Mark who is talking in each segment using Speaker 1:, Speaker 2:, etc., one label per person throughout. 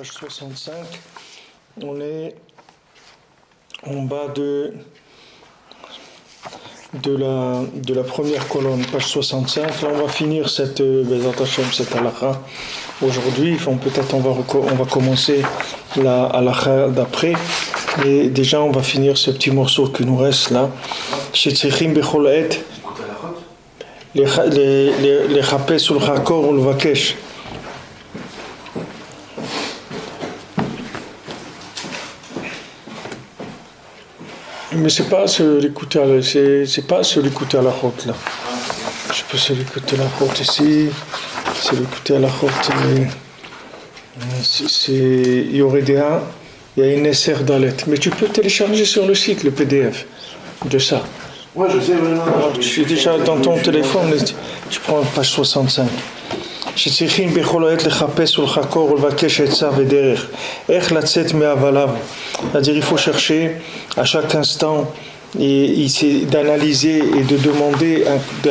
Speaker 1: page 65. On est en bas de la première colonne, page 65. Là, on va finir cette halakha aujourd'hui. Peut-être on va commencer la halakha d'après. Et déjà, on va finir ce petit morceau qui nous reste là. Les chapes sur le chakor ou le vakesh. Mais c'est pas se l'écouter c'est pas se l'écouter à la route là. Je peux se l'écouter à la route ici, se l'écouter à la route. Il y aurait il y a une SR d'Alet. Mais tu peux télécharger sur le site le PDF de ça.
Speaker 2: Ouais, je sais vraiment.
Speaker 1: Je suis déjà dans ton téléphone, tu prends la page 65. שצריכים בכל עת לחפש ולחקור ולבקש עצה ודרך איך לצאת מהבליו. C'est-à-dire il faut chercher à chaque instant et d'analyser et de demander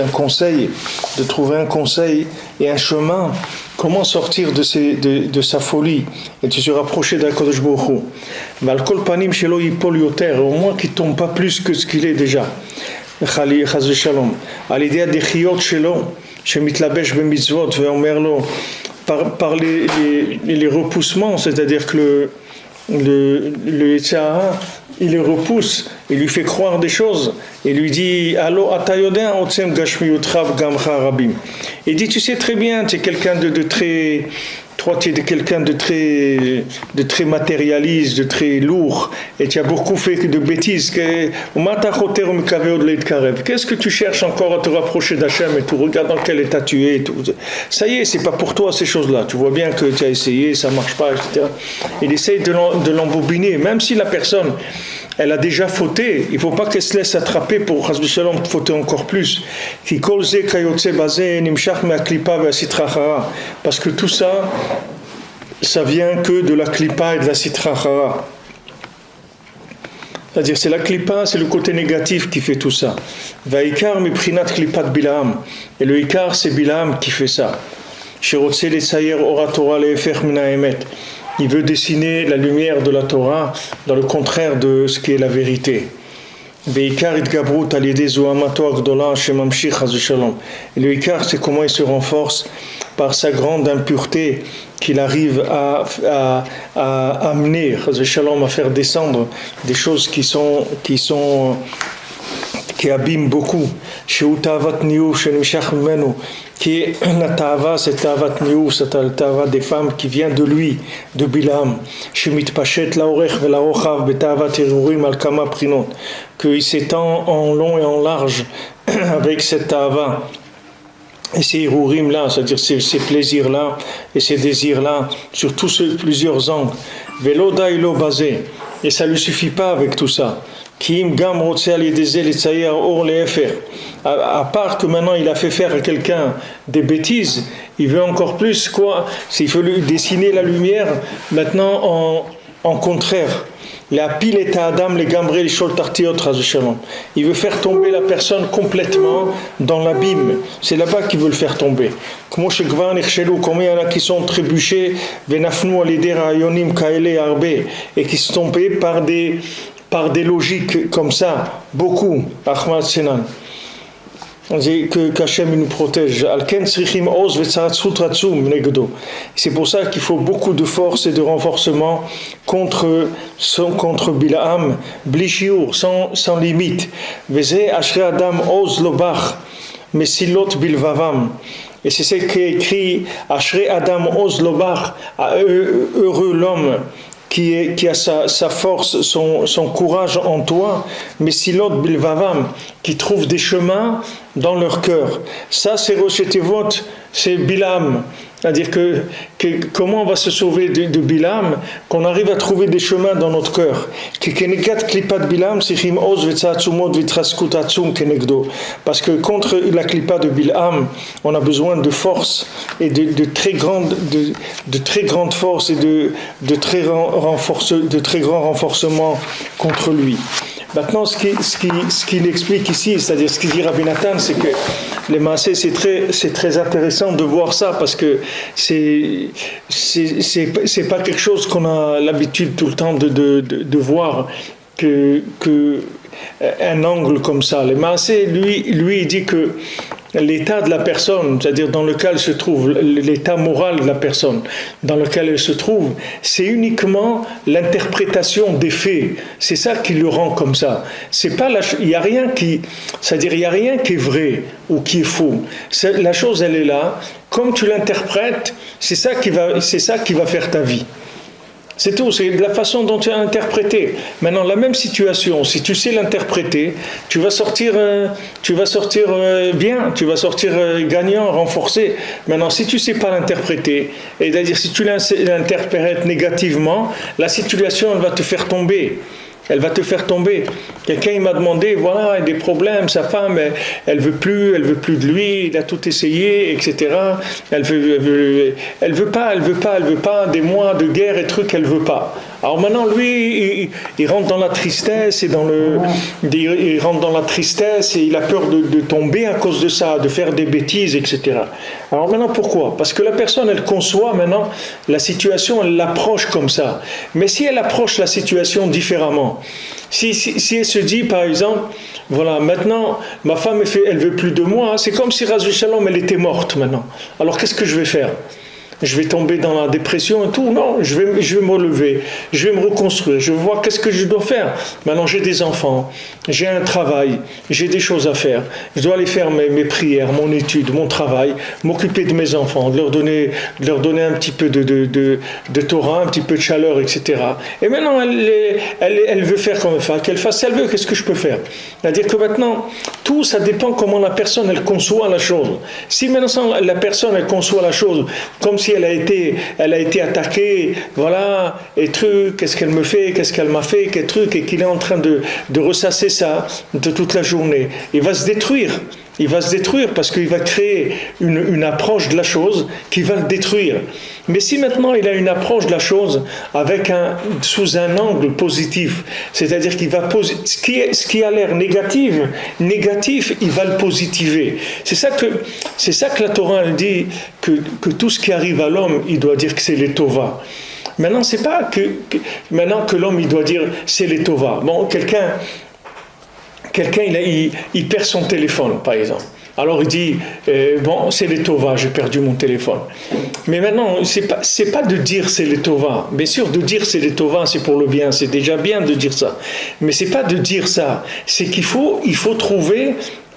Speaker 1: un conseil, de trouver un conseil et un chemin, comment sortir de sa folie et de se rapprocher d'Akadosh Baruch Hu. ועל כל פנים שלא ייפול יותר, au moins qu'il tombe pas plus que ce qu'il est déjà. חס ושלום. על ידי הדחיות שלו שמתלבש במצוות ואומר לו par les repoussements, c'est-à-dire que le Yitzhara, il les repousse, il lui fait croire des choses, il lui dit allo atayodin otsem gashmiyutrav gamcha rabim. Il dit tu sais très bien, tu es quelqu'un de très tu es quelqu'un de très matérialiste, de très lourd, et tu as beaucoup fait de bêtises. Qu'est-ce que tu cherches encore à te rapprocher d'Hachem et tu regardes dans quel état tu es, tout. Ça y est, c'est pas pour toi ces choses-là. Tu vois bien que tu as essayé, ça marche pas, etc. Il essaye de l'embobiner, même si la personne elle a déjà fauté, il ne faut pas qu'elle se laisse attraper pour fauter encore plus. Parce que tout ça, ça vient que de la klipa et de la sitra chara. C'est-à-dire, c'est la klipa, c'est le côté négatif qui fait tout ça. Vaikar miprinat klipat Bilaam. Et le ikar, c'est Bilaam qui fait ça. Shirotse lesayer oratora lefer mina emet. Il veut dessiner la lumière de la Torah dans le contraire de ce qui est la vérité. Et le Ikar, c'est comment il se renforce par sa grande impureté qu'il arrive à amener à faire descendre des choses qui abîment beaucoup. Qui est la tava, c'est tavat niou, c'est la tava des femmes qui vient de lui, de Bilam. Shemit pachet laorech velarochav betavat erurim al kama prinot. Qu'il s'étend en long et en large avec cette tava. Et ces erurim là, c'est-à-dire ces plaisirs là et ces désirs là, sur tous plusieurs angles. Veloda ilo basé. Et ça ne lui suffit pas avec tout ça. À part que maintenant il a fait faire à quelqu'un des bêtises, il veut encore plus quoi? S'il veut lui dessiner la lumière maintenant en contraire. La pile est à Adam, les gambrés, les sholtartiot, il veut faire tomber la personne complètement dans l'abîme. C'est là-bas qu'il veut le faire tomber. Comment il y en a qui sont trébuchés, et qui sont tombés par des logiques comme ça, beaucoup. Ahmad Senan. Qu'Hachem nous protège. C'est pour ça qu'il faut beaucoup de force et de renforcement contre Bilaam, Blishiour, sans limite. Et c'est ce qui est écrit Ashre Adam Oz Lobach, heureux l'homme qui a sa force, son courage en toi, mais silot bilvavam, qui trouve des chemins dans leur cœur. Ça, c'est Roshetevot, c'est Bilam. C'est-à-dire que comment on va se sauver de Bilam, qu'on arrive à trouver des chemins dans notre cœur. Parce que contre la klipa de Bilam, on a besoin de force et de très grande force et de très grand renforcement contre lui. Maintenant, ce qu'il explique ici, c'est-à-dire ce qu'il dit Rabbi Nathan, c'est que les maasés, c'est très intéressant de voir ça parce que c'est pas quelque chose qu'on a l'habitude tout le temps de voir que un angle comme ça. Les maasés, lui, il dit que l'état de la personne, c'est-à-dire dans lequel se trouve l'état moral de la personne, dans lequel elle se trouve, c'est uniquement l'interprétation des faits. C'est ça qui le rend comme ça. C'est pas il y a rien c'est-à-dire il y a rien qui est vrai ou qui est faux. La chose, elle est là. Comme tu l'interprètes, c'est ça qui va faire ta vie. C'est tout, c'est la façon dont tu as interprété. Maintenant, la même situation, si tu sais l'interpréter, tu vas sortir bien, tu vas sortir gagnant, renforcé. Maintenant, si tu ne sais pas l'interpréter, c'est-à-dire si tu l'interprètes négativement, la situation, elle va te faire tomber. Elle va te faire tomber. Quelqu'un il m'a demandé, voilà, il y a des problèmes, sa femme, elle veut plus de lui, il a tout essayé, etc. Elle veut pas, des mois de guerre et trucs, elle veut pas. Alors maintenant, lui, il rentre dans la tristesse il rentre dans la tristesse et il a peur de tomber à cause de ça, de faire des bêtises, etc. Alors maintenant, pourquoi ? Parce que la personne, elle conçoit maintenant la situation, elle l'approche comme ça. Mais si elle approche la situation différemment, si elle se dit, par exemple, voilà, maintenant, ma femme, elle veut plus de moi, c'est comme si Razou Shalom, elle était morte maintenant. Alors qu'est-ce que je vais faire ? Je vais tomber dans la dépression et tout. Non, je vais me relever, je vais me reconstruire, je vais voir qu'est-ce que je dois faire. Maintenant, j'ai des enfants, j'ai un travail, j'ai des choses à faire. Je dois aller faire mes prières, mon étude, mon travail, m'occuper de mes enfants, de leur donner un petit peu de Torah, un petit peu de chaleur, etc. Et maintenant, elle veut faire comme ça, qu'elle fasse, si elle veut, qu'est-ce que je peux faire ? C'est-à-dire que maintenant, tout ça dépend comment la personne, elle conçoit la chose. Si maintenant, la personne, elle conçoit la chose comme si elle a été attaquée, voilà, et truc, qu'est-ce qu'elle me fait, qu'est-ce qu'elle m'a fait, quel truc, et qu'il est en train de ressasser ça de toute la journée. Il va se détruire parce qu'il va créer une approche de la chose qui va le détruire. Mais si maintenant il a une approche de la chose sous un angle positif, c'est-à-dire qu'il va ce qui a l'air négatif, il va le positiver. C'est ça que la Torah elle dit que tout ce qui arrive à l'homme, il doit dire que c'est les tova. Maintenant, c'est pas maintenant que l'homme il doit dire c'est les tova. Bon, quelqu'un il perd son téléphone, par exemple. Alors il dit, bon, c'est les tova, j'ai perdu mon téléphone. Mais maintenant, c'est pas de dire c'est les tova. Bien sûr, de dire c'est les tova, c'est pour le bien, c'est déjà bien de dire ça. Mais c'est pas de dire ça, c'est qu'il faut trouver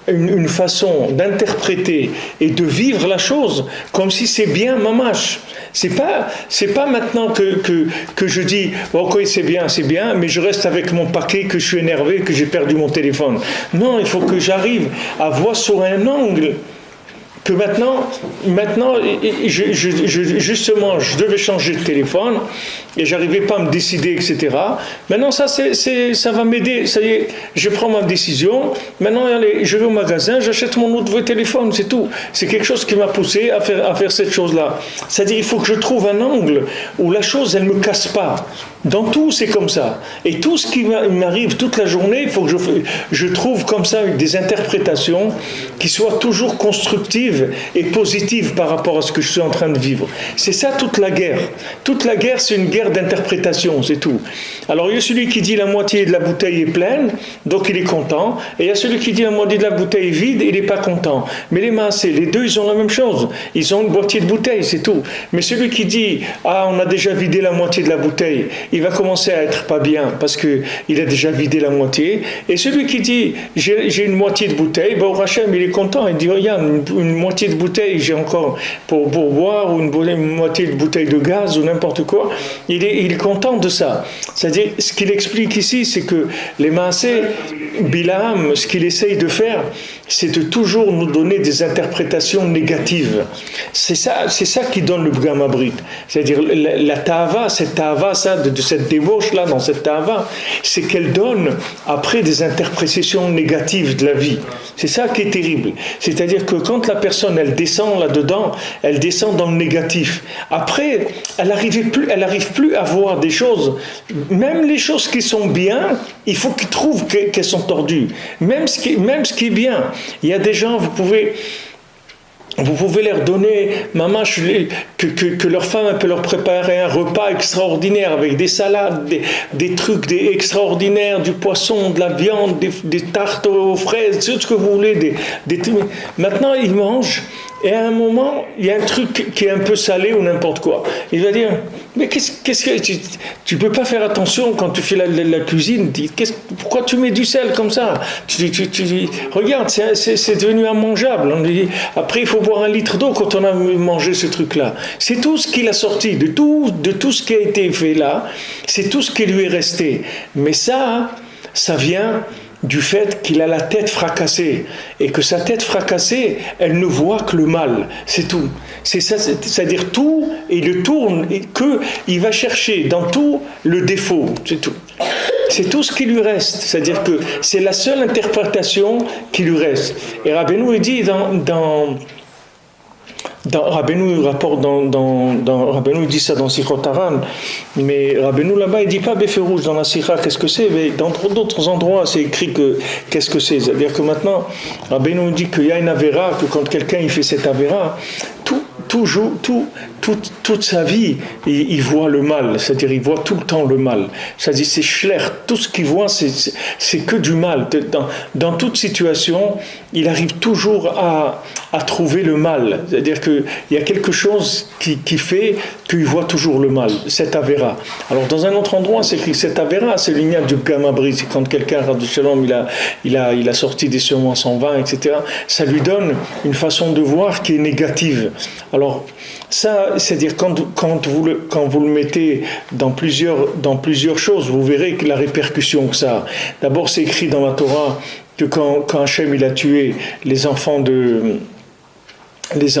Speaker 1: une façon d'interpréter et de vivre la chose comme si c'est bien mamash. C'est pas maintenant que je dis ok c'est bien, mais je reste avec mon paquet, que je suis énervé, que j'ai perdu mon téléphone. Non, il faut que j'arrive à voir sur un angle que maintenant justement je devais changer de téléphone et j'arrivais pas à me décider, etc. Maintenant ça va m'aider, ça y est, je prends ma décision. Maintenant allez, je vais au magasin, j'achète mon nouveau téléphone, c'est tout. C'est quelque chose qui m'a poussé à faire cette chose-là. C'est-à-dire il faut que je trouve un angle où la chose elle me casse pas. Dans tout c'est comme ça. Et tout ce qui m'arrive toute la journée, il faut que je trouve comme ça des interprétations qui soient toujours constructives et positives par rapport à ce que je suis en train de vivre. C'est ça toute la guerre. Toute la guerre, c'est une guerre d'interprétation, c'est tout. Alors il y a celui qui dit la moitié de la bouteille est pleine, donc il est content, et il y a celui qui dit la moitié de la bouteille est vide, il n'est pas content. Mais les maasés, les deux, ils ont la même chose. Ils ont une moitié de bouteille, c'est tout. Mais celui qui dit on a déjà vidé la moitié de la bouteille, il va commencer à être pas bien parce qu'il a déjà vidé la moitié. Et celui qui dit j'ai une moitié de bouteille, au Rachem, il est content, il dit regarde, une moitié de bouteille, j'ai encore pour boire, ou une moitié de bouteille de gaz ou n'importe quoi. Il est content de ça. C'est-à-dire, ce qu'il explique ici, c'est que les maasés, Bilam, ce qu'il essaye de faire, c'est de toujours nous donner des interprétations négatives. C'est ça qui donne le Pgam Abrit. C'est-à-dire, la Tahava, cette Tahava, de cette débauche-là, dans cette Tahava, c'est qu'elle donne après des interprétations négatives de la vie. C'est ça qui est terrible. C'est-à-dire que quand la personne, elle descend là-dedans, elle descend dans le négatif. Après, elle n'arrive plus à voir des choses. Même les choses qui sont bien, il faut qu'ils trouvent qu'elles sont tordues. Même ce qui est bien. Il y a des gens, vous pouvez leur donner, maman, que leur femme peut leur préparer un repas extraordinaire avec des salades, des trucs extraordinaires, du poisson, de la viande, des tartes aux fraises, tout ce que vous voulez. Maintenant, ils mangent et à un moment, il y a un truc qui est un peu salé ou n'importe quoi. Il va dire, mais qu'est-ce que tu peux pas faire attention quand tu fais la cuisine. Pourquoi tu mets du sel comme ça? Regarde, c'est devenu immangeable. Après, il faut boire 1 litre d'eau quand on a mangé ce truc-là. C'est tout ce qu'il a sorti, de tout ce qui a été fait là, c'est tout ce qui lui est resté. Mais ça vient du fait qu'il a la tête fracassée, et que sa tête fracassée, elle ne voit que le mal, c'est tout. C'est ça, c'est-à-dire tout, et il le tourne, et il va chercher dans tout le défaut, c'est tout. C'est tout ce qui lui reste, c'est-à-dire que c'est la seule interprétation qui lui reste. Et Rabbeinu il dit Rabbeinu rapporte Rabbeinu dit ça dans Sichot Haran, mais Rabbeinu là-bas il dit pas Béférouge dans la Sikha qu'est-ce que c'est, mais dans d'autres endroits c'est écrit que qu'est-ce que c'est. C'est-à-dire que maintenant Rabbeinu dit qu'il y a une avéra, que quand quelqu'un il fait cette avéra, toute sa vie, il voit le mal, c'est-à-dire il voit tout le temps le mal. C'est-à-dire c'est schlecht, tout ce qu'il voit c'est que du mal. Dans toute situation, il arrive toujours à trouver le mal. C'est-à-dire qu'il y a quelque chose qui fait qu'il voit toujours le mal, cette avéra. Alors dans un autre endroit, c'est écrit cette avéra, c'est l'ignat du gamabri, c'est quand quelqu'un, il a sorti des semences en vin, etc. Ça lui donne une façon de voir qui est négative. Alors ça, c'est-à-dire quand vous le mettez dans plusieurs choses, vous verrez que la répercussion que ça a. D'abord, c'est écrit dans la Torah que quand Hachem il a tué les enfants de les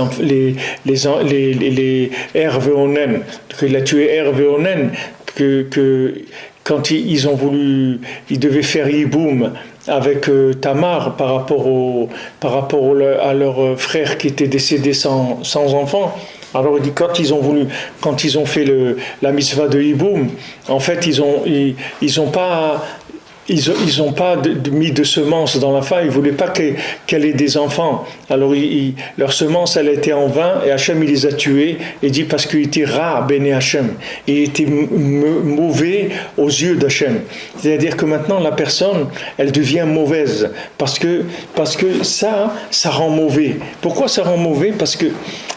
Speaker 1: Herve Onen, qu'il a tué Herve Onen, que quand ils ont voulu, ils devaient faire Yiboum avec Tamar par rapport à leur frère qui était décédé sans enfant. Alors il dit quand ils ont fait la mitzvah de Yiboum, en fait ils ont pas mis de semences dans la femme, ils ne voulaient pas qu'elle ait des enfants. Alors leur semence, elle était en vain, et Hachem, il les a tués, et dit parce qu'il était ra béné Hachem, et il était mauvais aux yeux d'Hachem. C'est-à-dire que maintenant, la personne, elle devient mauvaise, parce que ça rend mauvais. Pourquoi ça rend mauvais? Parce que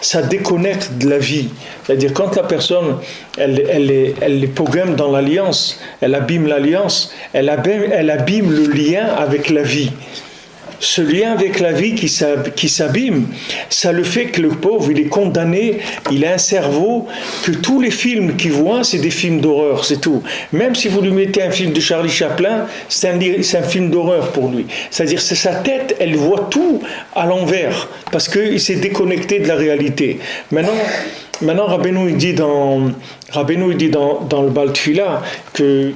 Speaker 1: ça déconnecte de la vie. C'est-à-dire quand la personne, elle est programme dans l'alliance, elle abîme l'alliance, elle abîme le lien avec la vie. Ce lien avec la vie qui s'abîme, ça le fait que le pauvre, il est condamné, il a un cerveau, que tous les films qu'il voit, c'est des films d'horreur, c'est tout. Même si vous lui mettez un film de Charlie Chaplin, c'est un film d'horreur pour lui. C'est-à-dire que sa tête, elle voit tout à l'envers, parce qu'il s'est déconnecté de la réalité. Maintenant, Rabbeinu il dit dans le Baal Tfila que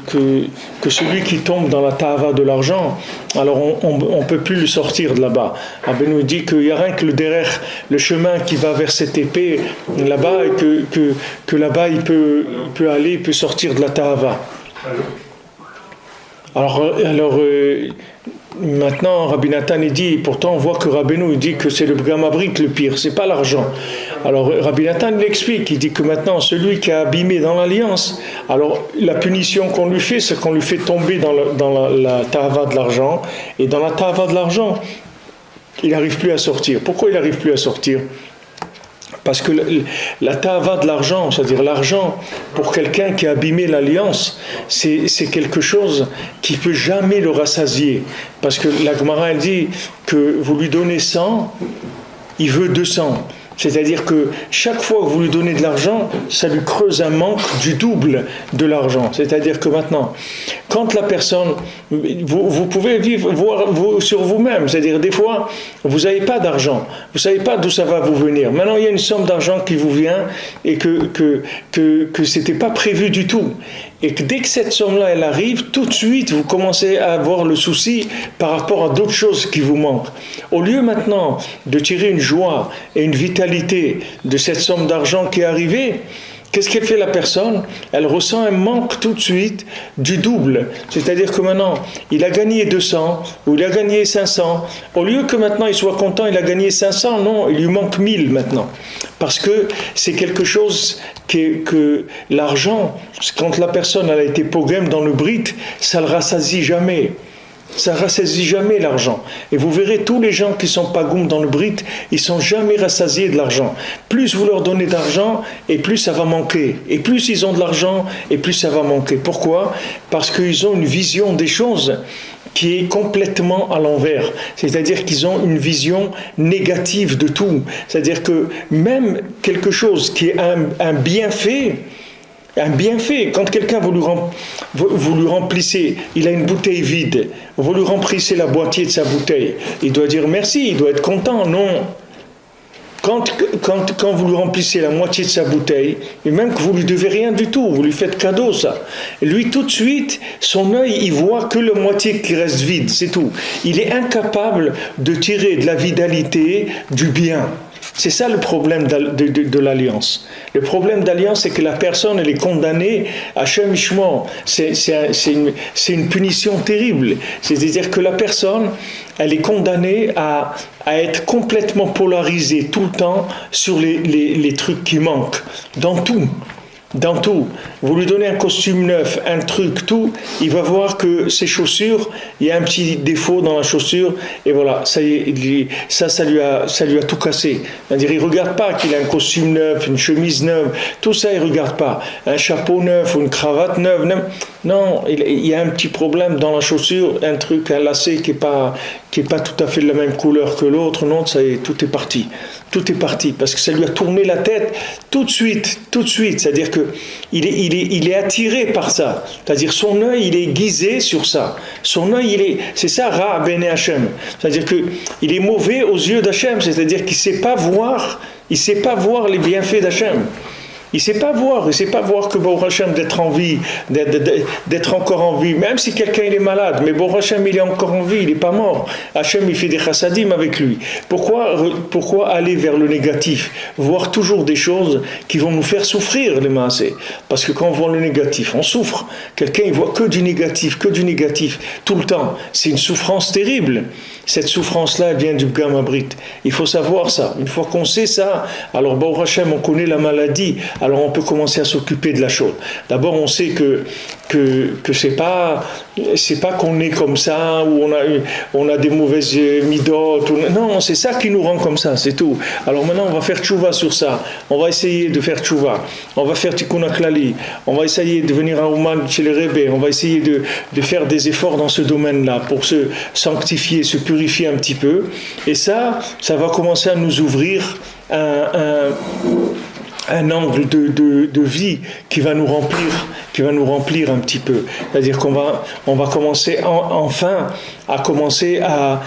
Speaker 1: celui qui tombe dans la ta'ava de l'argent, alors on ne peut plus le sortir de là-bas. Rabbeinu dit qu'il n'y a rien que le derrière, le chemin qui va vers cette épée là-bas, et que là-bas il peut aller, il peut sortir de la ta'ava. Alors maintenant, Rabbi Nathan il dit, pourtant on voit que Rabbeinu il dit que c'est le gamabrit le pire, c'est pas l'argent. Alors Rabbi Nathan il explique, il dit que maintenant celui qui a abîmé dans l'alliance, alors la punition qu'on lui fait, c'est qu'on lui fait tomber dans la ta'ava de l'argent, et dans la ta'ava de l'argent, il n'arrive plus à sortir. Pourquoi il n'arrive plus à sortir? Parce que la ta'ava de l'argent, c'est-à-dire l'argent, pour quelqu'un qui a abîmé l'alliance, c'est quelque chose qui ne peut jamais le rassasier. Parce que la Gemara elle dit que vous lui donnez 100, il veut 200. C'est-à-dire que chaque fois que vous lui donnez de l'argent, ça lui creuse un manque du double de l'argent. C'est-à-dire que maintenant, quand la personne, vous pouvez voir sur vous-même, c'est-à-dire des fois, vous n'avez pas d'argent, vous ne savez pas d'où ça va vous venir. Maintenant, il y a une somme d'argent qui vous vient et que ce n'était pas prévu du tout. Et que dès que cette somme-là, elle arrive, tout de suite, vous commencez à avoir le souci par rapport à d'autres choses qui vous manquent. Au lieu maintenant de tirer une joie et une vitalité de cette somme d'argent qui est arrivée, Qu'est-ce qu'elle fait la personne? Elle ressent un manque tout de suite du double. C'est-à-dire que maintenant, il a gagné 200 ou il a gagné 500. Au lieu que maintenant il soit content, il a gagné 500, non, il lui manque 1000 maintenant. Parce que c'est quelque chose que l'argent, quand la personne elle a été pogème dans le brit, ça ne le rassasie jamais. Ça ne rassasie jamais l'argent. Et vous verrez, tous les gens qui ne sont pas goum dans le brit, ils ne sont jamais rassasiés de l'argent. Plus vous leur donnez d'argent, et plus ça va manquer. Et plus ils ont de l'argent, et plus ça va manquer. Pourquoi? Parce qu'ils ont une vision des choses qui est complètement à l'envers. C'est-à-dire qu'ils ont une vision négative de tout. C'est-à-dire que même quelque chose qui est un bienfait, quand quelqu'un vous lui remplissez, il a une bouteille vide, vous lui remplissez la moitié de sa bouteille, il doit dire merci, il doit être content, non. Quand vous lui remplissez la moitié de sa bouteille, et même que vous lui devez rien du tout, vous lui faites cadeau ça, lui tout de suite, son œil, il voit que la moitié qui reste vide, c'est tout. Il est incapable de tirer de la vitalité du bien. C'est ça le problème de l'alliance. Le problème d'alliance, c'est que la personne, elle est condamnée à Shem Ishmor. C'est une punition terrible. C'est-à-dire que la personne, elle est condamnée à être complètement polarisée tout le temps sur les trucs qui manquent, dans tout. Dans tout. Vous lui donnez un costume neuf, un truc, tout, il va voir que ses chaussures, il y a un petit défaut dans la chaussure, et voilà, ça y est, ça lui a tout cassé. C'est-à-dire, il ne regarde pas qu'il a un costume neuf, une chemise neuve, tout ça, il ne regarde pas. Un chapeau neuf ou une cravate neuve, non, il y a un petit problème dans la chaussure, un truc, un lacet qui n'est pas tout à fait de la même couleur que l'autre, non, ça y est, tout est parti. Tout est parti, parce que ça lui a tourné la tête tout de suite, c'est-à-dire qu'il est attiré par ça, c'est-à-dire son œil, il est guisé sur ça, son œil, c'est ça, Ra Bene Hashem, c'est-à-dire qu'il est mauvais aux yeux d'Hachem, c'est-à-dire qu'il ne sait pas voir les bienfaits d'Hachem. Il ne sait pas voir que Baruch Hashem d'être en vie, d'être encore en vie, même si quelqu'un il est malade, mais Baruch Hashem il est encore en vie, il n'est pas mort. Hashem il fait des chassadim avec lui. Pourquoi aller vers le négatif? Voir toujours des choses qui vont nous faire souffrir, les maasés. Parce que quand on voit le négatif, on souffre. Quelqu'un il voit que du négatif, tout le temps. C'est une souffrance terrible. Cette souffrance-là, elle vient du Pgam Abrit. Il faut savoir ça. Une fois qu'on sait ça, alors Baruch Hashem, on connaît la maladie, alors on peut commencer à s'occuper de la chose. D'abord, on sait que c'est pas qu'on est comme ça, ou on a des mauvaises midotes. Non, c'est ça qui nous rend comme ça, c'est tout. Alors maintenant, on va faire tchouva sur ça. On va essayer de faire tchouva. On va faire tikkun klali. On va essayer de venir à Ouman chez les Rebbe. On va essayer de faire des efforts dans ce domaine-là pour se sanctifier, se purifier un petit peu. Et ça va commencer à nous ouvrir un angle de vie qui va nous remplir un petit peu. C'est-à-dire qu'on va commencer enfin à commencer à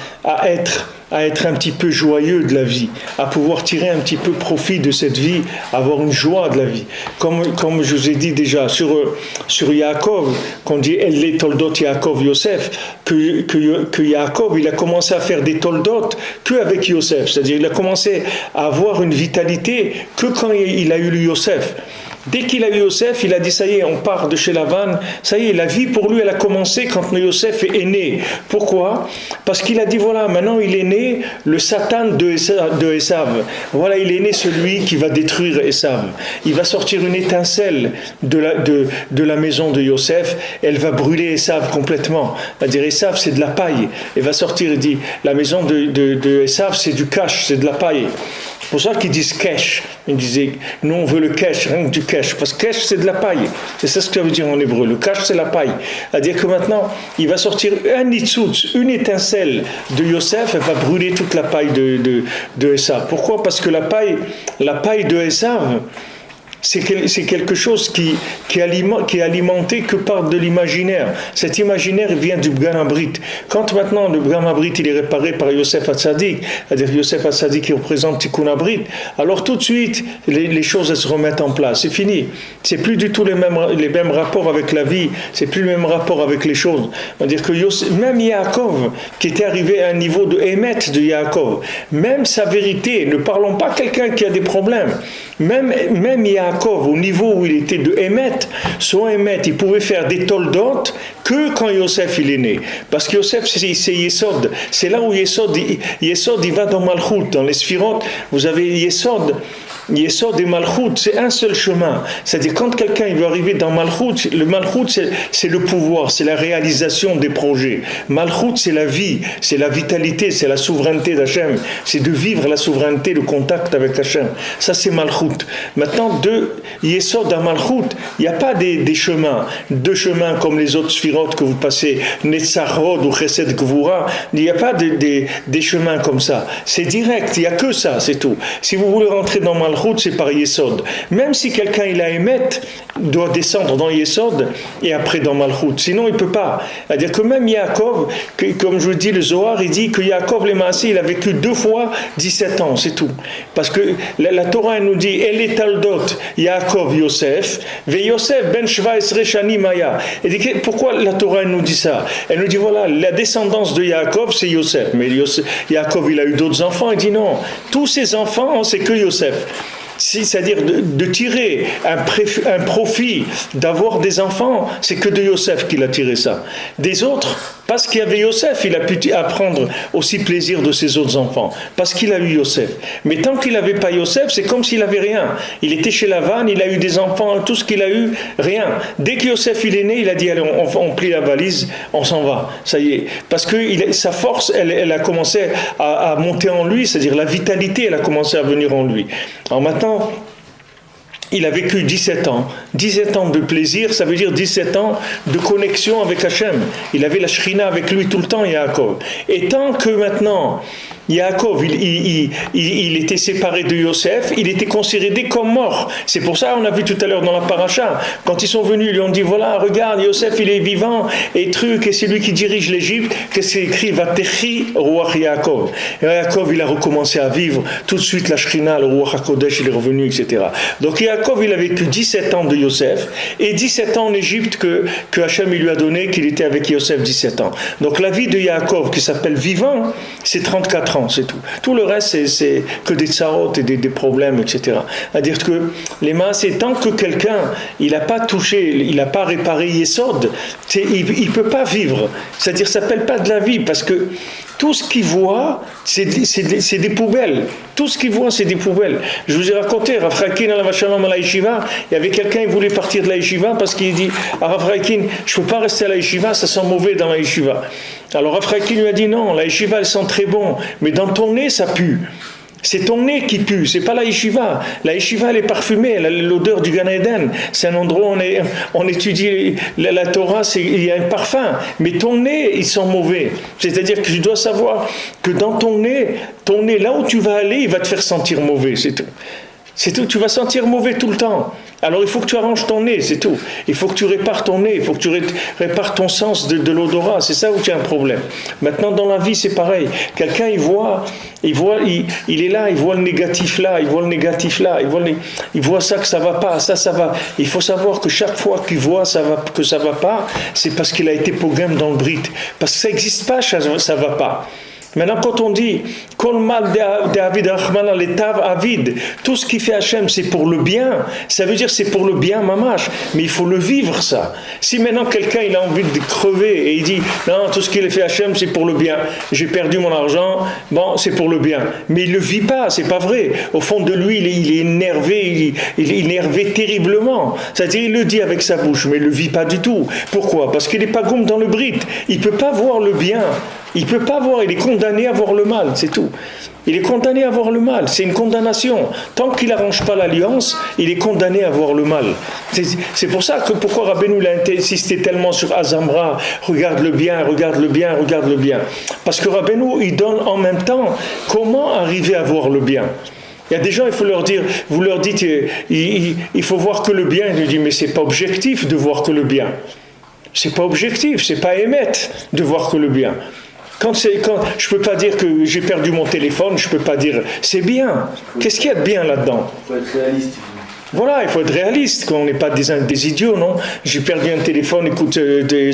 Speaker 1: être un petit peu joyeux de la vie, à pouvoir tirer un petit peu profit de cette vie, avoir une joie de la vie. Comme je vous ai dit déjà sur Yaakov, qu'on dit Elle Toldot Yaakov Yosef, que Yaakov il a commencé à faire des toldot qu'avec Yosef, c'est-à-dire il a commencé à avoir une vitalité que quand il a eu le Yosef. Dès qu'il a eu Yosef, il a dit ça y est, on part de chez Lavan, ça y est, la vie pour lui elle a commencé quand Yosef est né. Pourquoi? Parce qu'il a dit voilà, maintenant il est né le Satan de Esav. Voilà, il est né celui qui va détruire Esav. Il va sortir une étincelle de la maison de Yosef, elle va brûler Esav complètement. C'est-à-dire Esav c'est de la paille. Elle va sortir, il dit la maison de Esav c'est du cash, c'est de la paille. C'est pour ça qu'ils disent cash. Ils disaient, nous on veut le cash, rien que du cash. Parce que cash c'est de la paille. C'est ça ce que ça veut dire en hébreu. Le cash c'est la paille. C'est-à-dire que maintenant, il va sortir un nitzutz, une étincelle de Yosef, elle va brûler toute la paille de Esav. Pourquoi? Parce que la paille de Esav, c'est quelque chose qui est alimenté que par de l'imaginaire. Cet imaginaire vient du Pgam Abrit. Quand maintenant le Pgam Abrit il est réparé par Yosef HaTzadik, c'est-à-dire Yosef HaTzadik qui représente Tikkun Abrit, alors tout de suite les choses elles se remettent en place. C'est fini. C'est plus du tout les mêmes rapports avec la vie. C'est plus le même rapport avec les choses. C'est-à-dire que même Yaakov, qui était arrivé à un niveau de Emet de Yaakov, même sa vérité, ne parlons pas quelqu'un qui a des problèmes, même Yaakov, Yaakov, au niveau où il était de Emet, son Emet, il pouvait faire des Toldot que quand Yosef il est né. Parce que Yosef, c'est Yesod. C'est là où Yesod, il va dans Malchut, dans les Sphirot. Vous avez Yesod. Yesod et Malchut, c'est un seul chemin. C'est-à-dire, quand quelqu'un il veut arriver dans Malchut, le Malchut, c'est le pouvoir, c'est la réalisation des projets. Malchut, c'est la vie, c'est la vitalité, c'est la souveraineté d'Hachem. C'est de vivre la souveraineté, le contact avec Hachem. Ça, c'est Malchut. Maintenant, de Yesod à Malchut, il n'y a pas des chemins, deux chemins comme les autres sphirotes que vous passez, Netzachod ou Chesed Gvura. Il n'y a pas des chemins comme ça. C'est direct, il n'y a que ça, c'est tout. Si vous voulez rentrer dans Malchut, c'est par Yesod. Même si quelqu'un il a Emet, doit descendre dans Yesod et après dans Malchut. Sinon, il ne peut pas. C'est-à-dire que même Yaakov, comme je vous dis, le Zohar, il dit que Yaakov, les Maasé, il a vécu 2 fois 17 ans, c'est tout. Parce que la Torah, elle nous dit, elle est Taldot, Yaakov, Yosef, ve Yosef, ben Shvaesre Shani Maya. Et dit, pourquoi la Torah, elle nous dit ça? Elle nous dit, voilà, la descendance de Yaakov, c'est Yosef. Mais Yaakov, il a eu d'autres enfants. Il dit, non, tous ses enfants, c'est que Yosef. C'est-à-dire de tirer un profit d'avoir des enfants, c'est que de Yosef qu'il a tiré ça. Des autres, parce qu'il y avait Yosef, il a pu apprendre aussi plaisir de ses autres enfants, parce qu'il a eu Yosef. Mais tant qu'il n'avait pas Yosef, c'est comme s'il n'avait rien. Il était chez Lavan, il a eu des enfants, tout ce qu'il a eu, rien. Dès que Yosef il est né, il a dit, allez, on plie la valise, on s'en va. Ça y est. Parce que sa force, elle a commencé à monter en lui, c'est-à-dire la vitalité, elle a commencé à venir en lui. Alors maintenant, il a vécu 17 ans. 17 ans de plaisir, ça veut dire 17 ans de connexion avec Hachem. Il avait la Shrina avec lui tout le temps, Yaakov. Et tant que maintenant, Yaakov, il était séparé de Yosef, il était considéré comme mort. C'est pour ça, on a vu tout à l'heure dans la paracha, quand ils sont venus, ils lui ont dit, voilà, regarde, Yosef, il est vivant, et c'est lui qui dirige l'Égypte, que c'est écrit, Vatechi Ruach Yaakov. Et Yaakov, il a recommencé à vivre, tout de suite, la Shrina, le Ruach HaKodesh, il est revenu, etc. Donc Yaakov, il a vécu 17 ans de Yosef, et 17 ans en Égypte que Hachem il lui a donné, qu'il était avec Yosef 17 ans. Donc la vie de Yaakov, qui s'appelle vivant, c'est 34 ans. C'est tout. Tout le reste, c'est que des tsarot et des problèmes, etc. C'est-à-dire que les mains, c'est tant que quelqu'un, il n'a pas touché, il n'a pas réparé Yesod, il ne peut pas vivre. C'est-à-dire, ça s'appelle pas de la vie, parce que tout ce qu'il voit, c'est des poubelles. Tout ce qu'il voit, c'est des poubelles. Je vous ai raconté, Rav Rakin à la Vachalom à la Yeshiva, il y avait quelqu'un qui voulait partir de la Yeshiva parce qu'il dit à Rav Rakin, je ne peux pas rester à la Yeshiva, ça sent mauvais dans la Yeshiva. Alors Rav Rakin lui a dit non, la Yeshiva elle sent très bon, mais dans ton nez ça pue. C'est ton nez qui pue, c'est pas la yeshiva. La yeshiva, elle est parfumée, elle a l'odeur du Gan Eden. C'est un endroit où on étudie la Torah, il y a un parfum. Mais ton nez, il sent mauvais. C'est-à-dire que tu dois savoir que dans ton nez, là où tu vas aller, il va te faire sentir mauvais, c'est tout. C'est tout, tu vas sentir mauvais tout le temps. Alors il faut que tu arranges ton nez, c'est tout. Il faut que tu répares ton nez, il faut que tu répares ton sens de l'odorat. C'est ça où tu as un problème. Maintenant dans la vie c'est pareil. Quelqu'un il est là, il voit le négatif là, il voit le négatif là, il voit ça que ça va pas, ça va. Il faut savoir que chaque fois qu'il voit que ça va pas, c'est parce qu'il a été pogam dans le brit. Parce que ça n'existe pas, ça va pas. Maintenant, quand on dit Kol mal de Avid Rachmana letav Avid, tout ce qui fait Hachem, c'est pour le bien, ça veut dire c'est pour le bien, mamash, mais il faut le vivre ça. Si maintenant quelqu'un il a envie de crever et il dit non, tout ce qu'il fait Hachem, c'est pour le bien, j'ai perdu mon argent, bon, c'est pour le bien, mais il le vit pas, c'est pas vrai. Au fond de lui, il est énervé, il est énervé terriblement. C'est-à-dire, il le dit avec sa bouche, mais il le vit pas du tout. Pourquoi? Parce qu'il n'est pas goum dans le brit, il peut pas voir le bien. Il ne peut pas voir, il est condamné à voir le mal, c'est tout. Il est condamné à voir le mal, c'est une condamnation. Tant qu'il n'arrange pas l'alliance, il est condamné à voir le mal. C'est pour ça que pourquoi Rabbeinu il a insisté tellement sur Azamra, regarde le bien, regarde le bien, regarde le bien. Parce que Rabbeinu, il donne en même temps comment arriver à voir le bien. Il y a des gens, il faut leur dire, vous leur dites, il faut voir que le bien. Il dit, mais c'est pas objectif de voir que le bien. C'est pas objectif, c'est pas émettre de voir que le bien. Quand je peux pas dire que j'ai perdu mon téléphone, je peux pas dire c'est bien. Qu'est-ce qu'il y a de bien là-dedans?
Speaker 2: Il faut être réaliste.
Speaker 1: Voilà, il faut être réaliste, qu'on n'est pas des idiots, non? J'ai perdu un téléphone, il coûte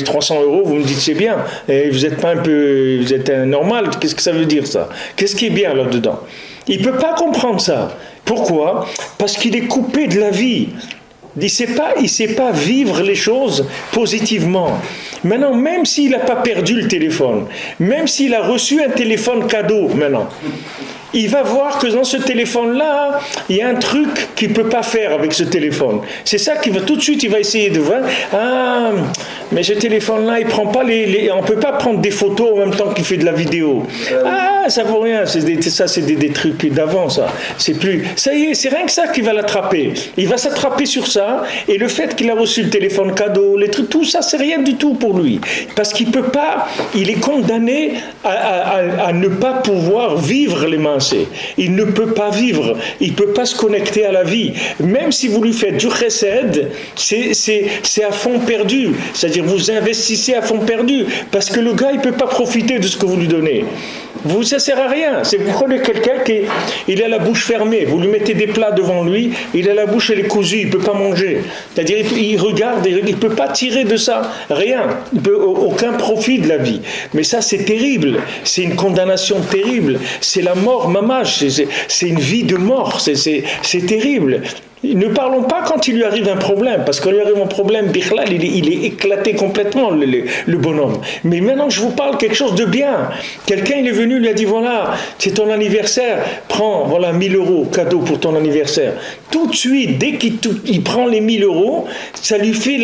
Speaker 1: 300 €, vous me dites c'est bien. Et vous êtes pas un peu, vous êtes normal, qu'est-ce que ça veut dire ça? Qu'est-ce qui est bien là-dedans? Il ne peut pas comprendre ça. Pourquoi? Parce qu'il est coupé de la vie. Il ne sait pas vivre les choses positivement. Maintenant, même s'il n'a pas perdu le téléphone, même s'il a reçu un téléphone cadeau maintenant, il va voir que dans ce téléphone-là, il y a un truc qu'il ne peut pas faire avec ce téléphone. C'est ça qu'il va tout de suite, il va essayer de voir. Ah, mais ce téléphone-là, il prend pas on ne peut pas prendre des photos en même temps qu'il fait de la vidéo. Ah, ça vaut rien. C'est des trucs d'avant, ça. C'est plus. Ça y est, c'est rien que ça qui va l'attraper. Il va s'attraper sur ça, et le fait qu'il a reçu le téléphone cadeau, les trucs, tout ça, c'est rien du tout pour lui. Parce qu'il peut pas, il est condamné à ne pas pouvoir vivre les mains. Il ne peut pas vivre, il ne peut pas se connecter à la vie. Même si vous lui faites du chesed, c'est à fond perdu. C'est-à-dire vous investissez à fond perdu, parce que le gars, il ne peut pas profiter de ce que vous lui donnez. Ça ne sert à rien. Vous prenez quelqu'un il a la bouche fermée, vous lui mettez des plats devant lui, il a la bouche elle est cousue, il ne peut pas manger. C'est-à-dire il regarde, il ne peut pas tirer de ça rien. Il peut aucun profit de la vie. Mais ça c'est terrible, c'est une condamnation terrible, c'est la mort mamache, c'est une vie de mort, c'est terrible. Ne parlons pas quand il lui arrive un problème, parce qu'il lui arrive un problème, Bichlal, il est éclaté complètement, le bonhomme. Mais maintenant je vous parle quelque chose de bien. Quelqu'un il est venu, lui a dit voilà, c'est ton anniversaire, prends, voilà 1000 € cadeau pour ton anniversaire. Tout de suite, dès qu'il prend les 1000 €, ça lui fait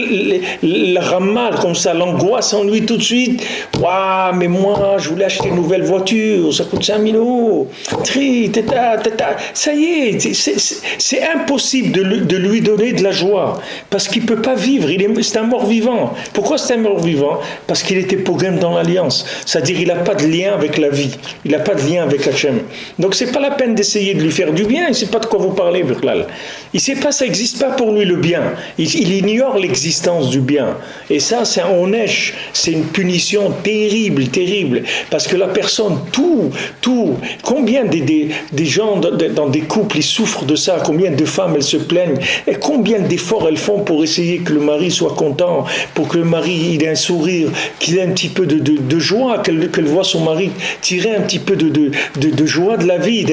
Speaker 1: le ramal comme ça, l'angoisse en lui tout de suite. Waouh, mais moi je voulais acheter une nouvelle voiture, ça coûte 5000 €. Ça y est, c'est impossible de lui donner de la joie, parce qu'il ne peut pas vivre, c'est un mort-vivant. Pourquoi c'est un mort-vivant? Parce qu'il était pogam dans l'alliance, c'est-à-dire il n'a pas de lien avec la vie, il n'a pas de lien avec Hachem. Donc c'est pas la peine d'essayer de lui faire du bien, il ne sait pas de quoi vous parlez, Birklal. Il ne sait pas, ça n'existe pas pour lui le bien, il ignore l'existence du bien, et ça c'est un onesh, c'est une punition terrible, terrible, parce que la personne, combien des gens dans des couples ils souffrent de ça, combien de femmes elles se plaignent, et combien d'efforts elles font pour essayer que le mari soit content, pour que le mari il ait un sourire, qu'il ait un petit peu de joie, qu'elle voit son mari tirer un petit peu de joie de la vie,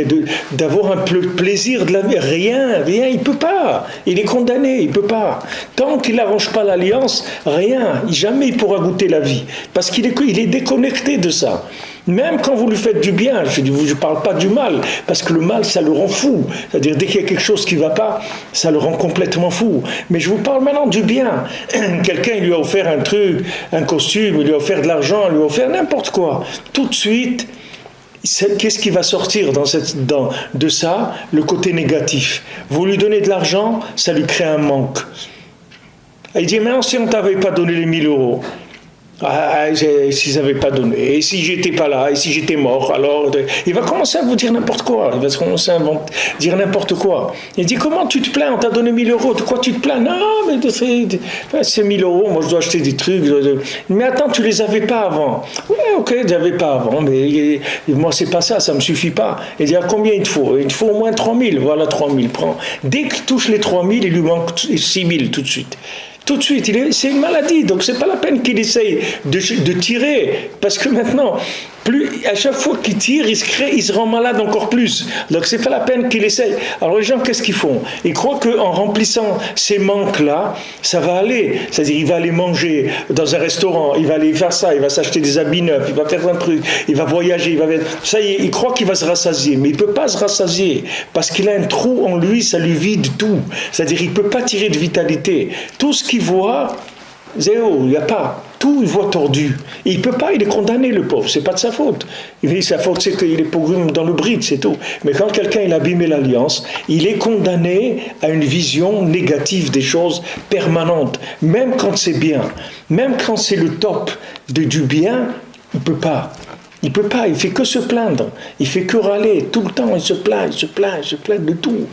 Speaker 1: d'avoir un peu de plaisir de la vie. Rien, il peut pas, il est condamné, il peut pas. Tant qu'il n'arrange pas l'alliance, rien, jamais il pourra goûter la vie, parce qu'il est déconnecté de ça. Même quand vous lui faites du bien, je ne parle pas du mal, parce que le mal, ça le rend fou. C'est-à-dire, dès qu'il y a quelque chose qui ne va pas, ça le rend complètement fou. Mais je vous parle maintenant du bien. Quelqu'un, il lui a offert un truc, un costume, il lui a offert de l'argent, il lui a offert n'importe quoi. Tout de suite, qu'est-ce qui va sortir de ça? Le côté négatif. Vous lui donnez de l'argent, ça lui crée un manque. Et il dit, maintenant, si on ne t'avait pas donné les 1000 €, s'ils n'avaient pas donné, et si j'étais pas là, et si j'étais mort, alors il va commencer à vous dire n'importe quoi, il va commencer à dire n'importe quoi. Il dit comment tu te plains, on t'a donné 1000 €, de quoi tu te plains? Non, mais c'est 1000 €, moi je dois acheter des trucs, mais attends, tu les avais pas avant. Ouais, ok, je les avais pas avant, mais moi c'est pas ça, ça me suffit pas. Il dit combien il te faut? Il te faut au moins 3000, voilà 3000, prends. Dès qu'il touche les 3000, il lui manque 6000 tout de suite. Tout de suite, c'est une maladie, donc c'est pas la peine qu'il essaye de tirer, parce que maintenant, à chaque fois qu'il tire, il se rend malade encore plus. Donc c'est pas la peine qu'il essaye. Alors les gens, qu'est-ce qu'ils font? Ils croient qu'en remplissant ces manques-là, ça va aller. C'est-à-dire, il va aller manger dans un restaurant, il va aller faire ça, il va s'acheter des habits neufs, il va faire un truc, il va voyager, ça y est, il croit qu'il va se rassasier, mais il peut pas se rassasier, parce qu'il a un trou en lui, ça lui vide tout. C'est-à-dire, il peut pas tirer de vitalité. Tout ce qu'il voit, zéro, il n'y a pas. Tout, il voit tordu. Et il ne peut pas, il est condamné, le pauvre. C'est pas de sa faute. Sa faute, c'est qu'il est pogrom dans le bride, c'est tout. Mais quand quelqu'un il a abîmé l'alliance, il est condamné à une vision négative des choses permanente. Même quand c'est bien, même quand c'est le top du bien, il ne peut pas. Il ne peut pas, il fait que se plaindre, il fait que râler, tout le temps il se plaint de tout,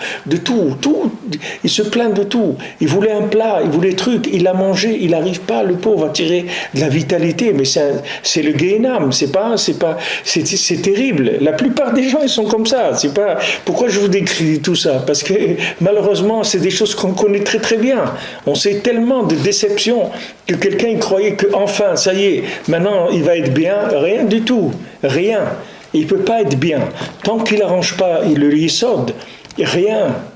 Speaker 1: il se plaint de tout. Il voulait un plat, il voulait truc, il a mangé, il n'arrive pas, le pauvre, à tirer de la vitalité, mais c'est le Gehenam, c'est terrible. La plupart des gens, ils sont comme ça, c'est pas, pourquoi je vous décris tout ça? Parce que malheureusement, c'est des choses qu'on connaît très très bien. On sait tellement de déceptions que quelqu'un il croyait que enfin, ça y est, maintenant il va être bien, rien du tout. Rien. Il ne peut pas être bien. Tant qu'il n'arrange pas le yesod, il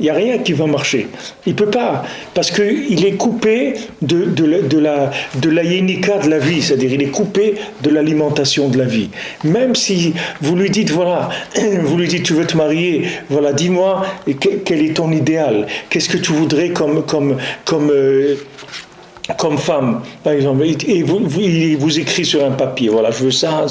Speaker 1: n'y a rien qui va marcher. Il ne peut pas, parce qu'il est coupé de la yénika de la vie, c'est-à-dire il est coupé de l'alimentation de la vie. Même si vous lui dites, voilà, vous lui dites, tu veux te marier, voilà, dis-moi, quel est ton idéal? Qu'est-ce que tu voudrais comme femme, par exemple, et il vous écrit sur un papier, voilà, je veux ça,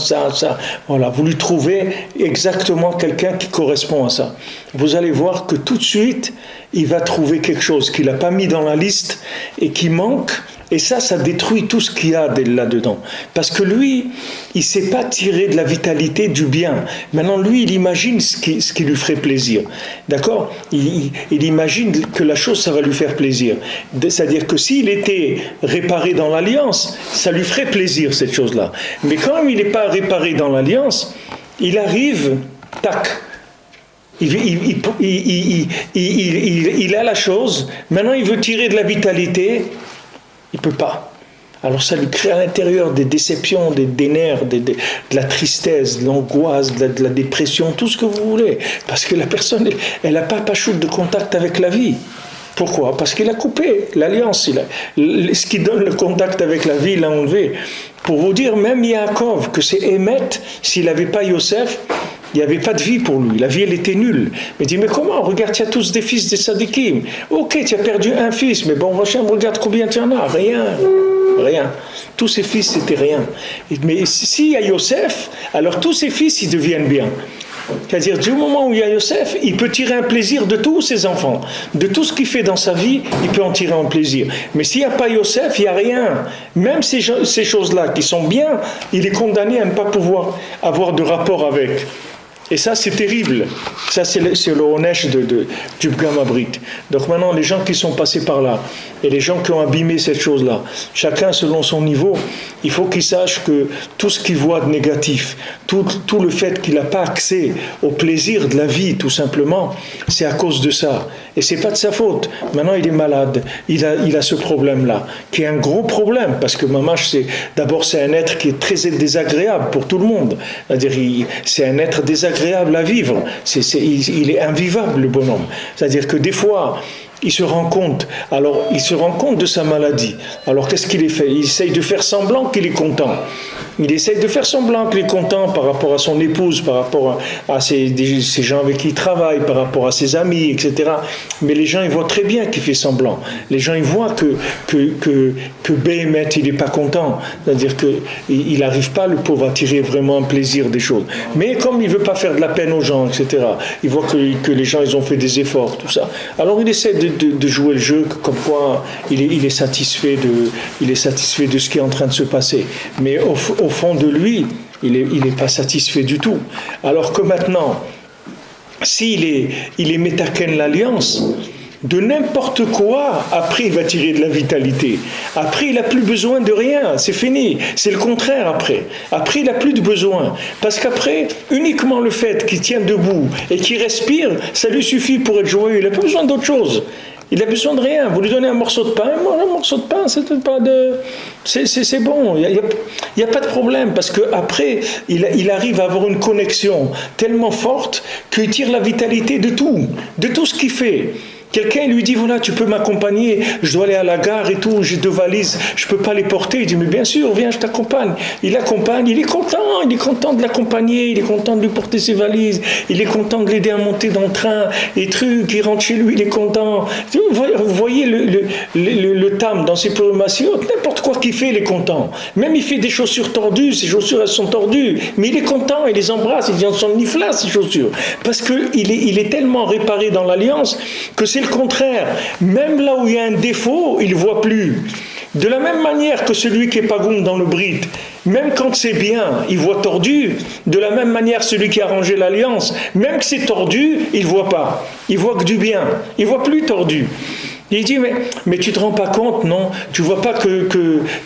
Speaker 1: voilà, vous lui trouvez exactement quelqu'un qui correspond à ça. Vous allez voir que tout de suite, il va trouver quelque chose qu'il n'a pas mis dans la liste et qui manque, et ça détruit tout ce qu'il y a là-dedans. Parce que lui, il ne sait pas tirer de la vitalité du bien. Maintenant, lui, il imagine ce qui lui ferait plaisir. D'accord ? Il imagine que la chose, ça va lui faire plaisir. C'est-à-dire que s'il était réparé dans l'alliance, ça lui ferait plaisir, cette chose-là. Mais quand il n'est pas réparé dans l'alliance, il arrive, tac, il a la chose, maintenant il veut tirer de la vitalité, il ne peut pas. Alors ça lui crée à l'intérieur des déceptions, des nerfs, de la tristesse, de l'angoisse, de la dépression, tout ce que vous voulez. Parce que la personne, elle n'a pas pachoute de contact avec la vie. Pourquoi ? Parce qu'il a coupé l'alliance. Ce qui donne le contact avec la vie, il l'a enlevé. Pour vous dire, même Yaakov, que c'est Émet, s'il n'avait pas Yosef, il n'y avait pas de vie pour lui. La vie, elle était nulle. Mais il dit, mais comment ? Regarde, tu as tous des fils des Sadikim. Ok, tu as perdu un fils, mais bon, Hachem, regarde combien tu en as. Rien. Tous ses fils, c'était rien. Mais s'il y a Yosef, alors tous ses fils, ils deviennent bien. C'est-à-dire, du moment où il y a Yosef, il peut tirer un plaisir de tous ses enfants. De tout ce qu'il fait dans sa vie, il peut en tirer un plaisir. Mais s'il n'y a pas Yosef, il n'y a rien. Même ces choses-là qui sont bien, il est condamné à ne pas pouvoir avoir de rapport avec. Et ça, c'est terrible. Ça, c'est le Onesh du Pgam Abrit. Donc maintenant, les gens qui sont passés par là, et les gens qui ont abîmé cette chose-là, chacun selon son niveau, il faut qu'il sache que tout ce qu'il voit de négatif, tout le fait qu'il n'a pas accès au plaisir de la vie, tout simplement, c'est à cause de ça. Et c'est pas de sa faute. Maintenant, il est malade. Il a ce problème-là, qui est un gros problème, parce que Mamash, c'est un être qui est très désagréable pour tout le monde. C'est-à-dire, c'est un être désagréable à vivre. Il est invivable, le bonhomme. C'est-à-dire que des fois, il se rend compte de sa maladie. Alors qu'est-ce qu'il fait ? Il essaye de faire semblant qu'il est content. Il essaye de faire semblant qu'il est content par rapport à son épouse, par rapport à ces gens avec qui il travaille, par rapport à ses amis, etc. Mais les gens, ils voient très bien qu'il fait semblant. Les gens, ils voient que Béhémet, il n'est pas content. C'est-à-dire qu'il n'arrive pas, le pauvre, à tirer vraiment un plaisir des choses. Mais comme il ne veut pas faire de la peine aux gens, etc., il voit que les gens, ils ont fait des efforts, tout ça. Alors il essaie de jouer le jeu, comme quoi il est satisfait de ce qui est en train de se passer. Mais au fond de lui, il n'est pas satisfait du tout. Alors que maintenant, s'il est métaken l'alliance, de n'importe quoi, après il va tirer de la vitalité. Après il n'a plus besoin de rien, c'est fini. C'est le contraire après. Après il n'a plus de besoin. Parce qu'après, uniquement le fait qu'il tient debout et qu'il respire, ça lui suffit pour être joyeux. Il n'a pas besoin d'autre chose. Il n'a besoin de rien. Vous lui donnez un morceau de pain, un morceau de pain, c'est bon. Il n'y a pas de problème parce qu'après, il arrive à avoir une connexion tellement forte qu'il tire la vitalité de tout ce qu'il fait. Quelqu'un lui dit, voilà, tu peux m'accompagner, je dois aller à la gare et tout, j'ai 2 valises, je ne peux pas les porter. Il dit, mais bien sûr, viens, je t'accompagne. Il l'accompagne, il est content de l'accompagner, il est content de lui porter ses valises, il est content de l'aider à monter dans le train, et trucs, il rentre chez lui, il est content. Vous voyez le tam dans ses préoccupations, n'importe quoi qu'il fait, il est content. Même il fait des chaussures tordues, ses chaussures elles sont tordues, mais il est content, il les embrasse, il dit, on s'en nifla ces chaussures. Parce qu'il est tellement réparé dans l'alliance que c'est le contraire. Même là où il y a un défaut, il ne voit plus. De la même manière que celui qui est pagoum dans le brit, même quand c'est bien, il voit tordu. De la même manière, celui qui a rangé l'alliance, même que c'est tordu, il ne voit pas. Il voit que du bien. Il ne voit plus tordu. Il dit, mais tu te rends pas compte, non? Tu vois pas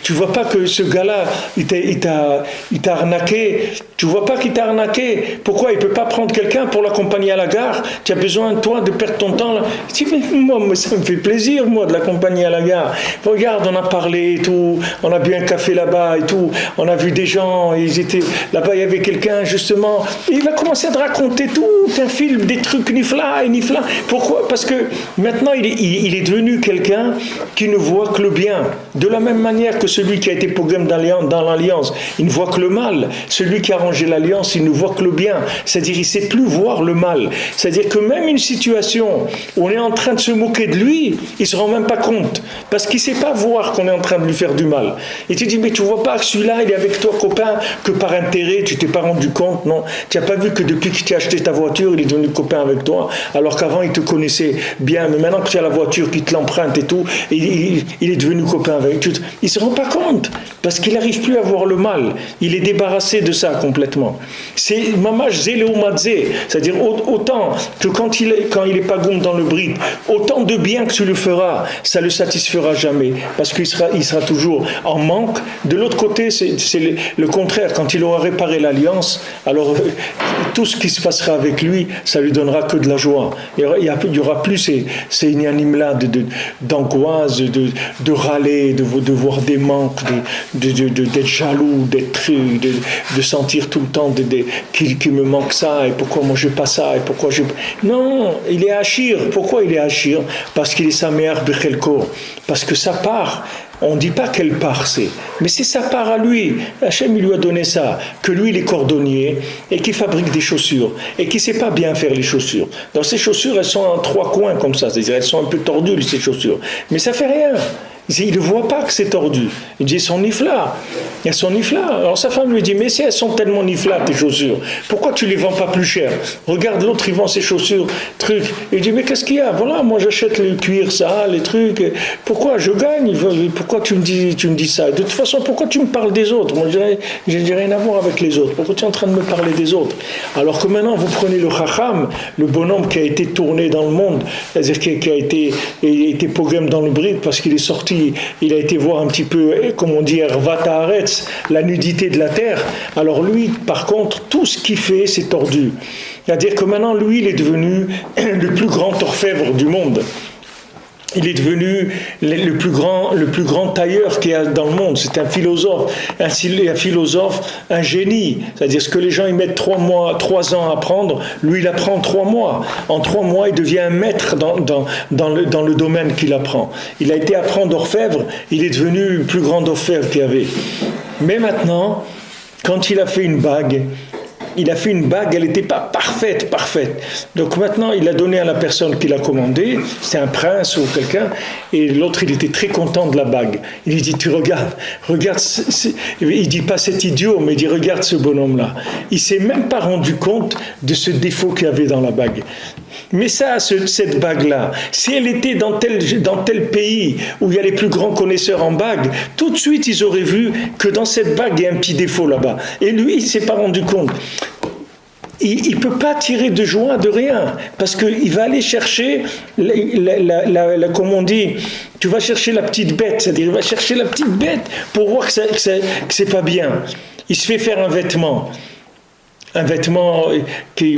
Speaker 1: tu vois pas que ce gars-là, il t'a arnaqué. Tu vois pas qu'il t'a arnaqué. Pourquoi il peut pas prendre quelqu'un pour l'accompagner à la gare? Tu as besoin, toi, de perdre ton temps là. Il dit, mais moi, ça me fait plaisir, moi, de l'accompagner à la gare. Regarde, on a parlé et tout, on a bu un café là-bas et tout, on a vu des gens, ils étaient là-bas, il y avait quelqu'un, justement, et il va commencer à te raconter tout un film, des trucs nifla et nifla. Pourquoi? Parce que maintenant, il est devenu quelqu'un qui ne voit que le bien. De la même manière que celui qui a été pogrom dans l'alliance, il ne voit que le mal. Celui qui a arrangé l'alliance, il ne voit que le bien. C'est-à-dire, il ne sait plus voir le mal. C'est-à-dire que même une situation où on est en train de se moquer de lui, il ne se rend même pas compte. Parce qu'il ne sait pas voir qu'on est en train de lui faire du mal. Et tu dis, mais tu ne vois pas que celui-là, il est avec toi, copain, que par intérêt, tu ne t'es pas rendu compte, non? Tu n'as pas vu que depuis que tu as acheté ta voiture, il est devenu copain avec toi, alors qu'avant, il te connaissait bien. Mais maintenant que tu as la voiture qui te l'emprunte et tout, il est devenu copain avec toi. Il ne se rend pas compte, parce qu'il n'arrive plus à voir le mal. Il est débarrassé de ça complètement. C'est mamash zéléomadze, c'est-à-dire autant que quand il est pas goum dans le bride, autant de bien que tu le feras, ça le satisfera jamais, parce qu'il sera toujours en manque. De l'autre côté, c'est le contraire. Quand il aura réparé l'alliance, alors tout ce qui se passera avec lui, ça lui donnera que de la joie. Il y aura plus ces nianimes-là d'angoisse, de râler, de voir des manques, d'être jaloux, d'être de sentir tout le temps qu'il me manque ça, et pourquoi moi je n'ai pas ça, et pourquoi je... Non, il est Achir. Pourquoi il est Achir? Parce qu'il est Sameach Bechelko. Parce que sa part, on ne dit pas quelle part c'est, mais c'est sa part à lui. Hachem, il lui a donné ça, que lui, il est cordonnier, et qu'il fabrique des chaussures, et qu'il ne sait pas bien faire les chaussures. Donc ces chaussures, elles sont en 3 coins comme ça, c'est-à-dire elles sont un peu tordues, ces chaussures. Mais ça ne fait rien. Il ne voit pas que c'est tordu. Il dit, elles sont nifla. Elles sont nifla. Alors sa femme lui dit, mais si elles sont tellement nifla, tes chaussures, pourquoi tu ne les vends pas plus cher? Regarde, l'autre, il vend ses chaussures, trucs. Il dit, mais qu'est-ce qu'il y a? Voilà, moi j'achète le cuir, ça, les trucs. Pourquoi je gagne? Pourquoi tu me dis ça? De toute façon, pourquoi tu me parles des autres? Moi, je n'ai rien à voir avec les autres. Pourquoi tu es en train de me parler des autres? Alors que maintenant, vous prenez le chacham, le bonhomme qui a été tourné dans le monde, c'est-à-dire qui a été pogrom dans le bride parce qu'il est sorti. Il a été voir un petit peu, comme on dit, Ervat Haaretz, la nudité de la terre. Alors lui, par contre, tout ce qu'il fait, c'est tordu. C'est-à-dire que maintenant, lui, il est devenu le plus grand orfèvre du monde. Il est devenu le plus grand tailleur qu'il y a dans le monde. C'est un philosophe, un génie. C'est-à-dire ce que les gens ils mettent 3 ans à apprendre, lui il apprend 3 mois. En 3 mois, il devient un maître dans le domaine qu'il apprend. Il a été apprendre orfèvre, il est devenu le plus grand orfèvre qu'il y avait. Mais maintenant, quand il a fait une bague, elle n'était pas parfaite. Donc maintenant, il a donné à la personne qui l'a commandée, c'est un prince ou quelqu'un, et l'autre, il était très content de la bague. Il lui dit, tu regarde, il dit pas cet idiot, mais il dit, regarde ce bonhomme-là. Il s'est même pas rendu compte de ce défaut qu'il y avait dans la bague. Mais cette bague-là, si elle était dans tel pays où il y a les plus grands connaisseurs en bague, tout de suite, ils auraient vu que dans cette bague, il y a un petit défaut là-bas. Et lui, il ne s'est pas rendu compte. Il ne peut pas tirer de joie de rien, parce qu'il va aller chercher, comme on dit, tu vas chercher la petite bête, c'est-à-dire il va chercher la petite bête pour voir que c'est pas bien. Il se fait faire un vêtement qui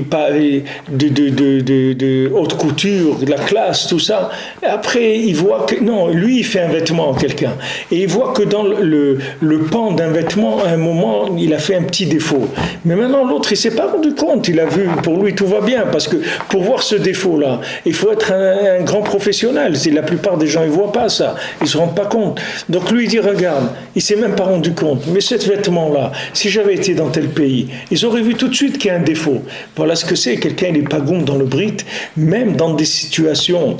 Speaker 1: de haute couture, de la classe, tout ça. Et après, il voit que non, lui, il fait un vêtement à quelqu'un, et il voit que dans le pan d'un vêtement, à un moment, il a fait un petit défaut. Mais maintenant, l'autre, il s'est pas rendu compte. Il a vu, pour lui, tout va bien, parce que pour voir ce défaut-là, il faut être un grand professionnel. La plupart des gens, ils voient pas ça, ils se rendent pas compte. Donc lui, il dit, regarde, il s'est même pas rendu compte. Mais ce vêtement-là, si j'avais été dans tel pays, ils auraient vu tout de suite qu'il y a un défaut. Voilà ce que c'est. Quelqu'un n'est pas goum dans le brit, même dans des situations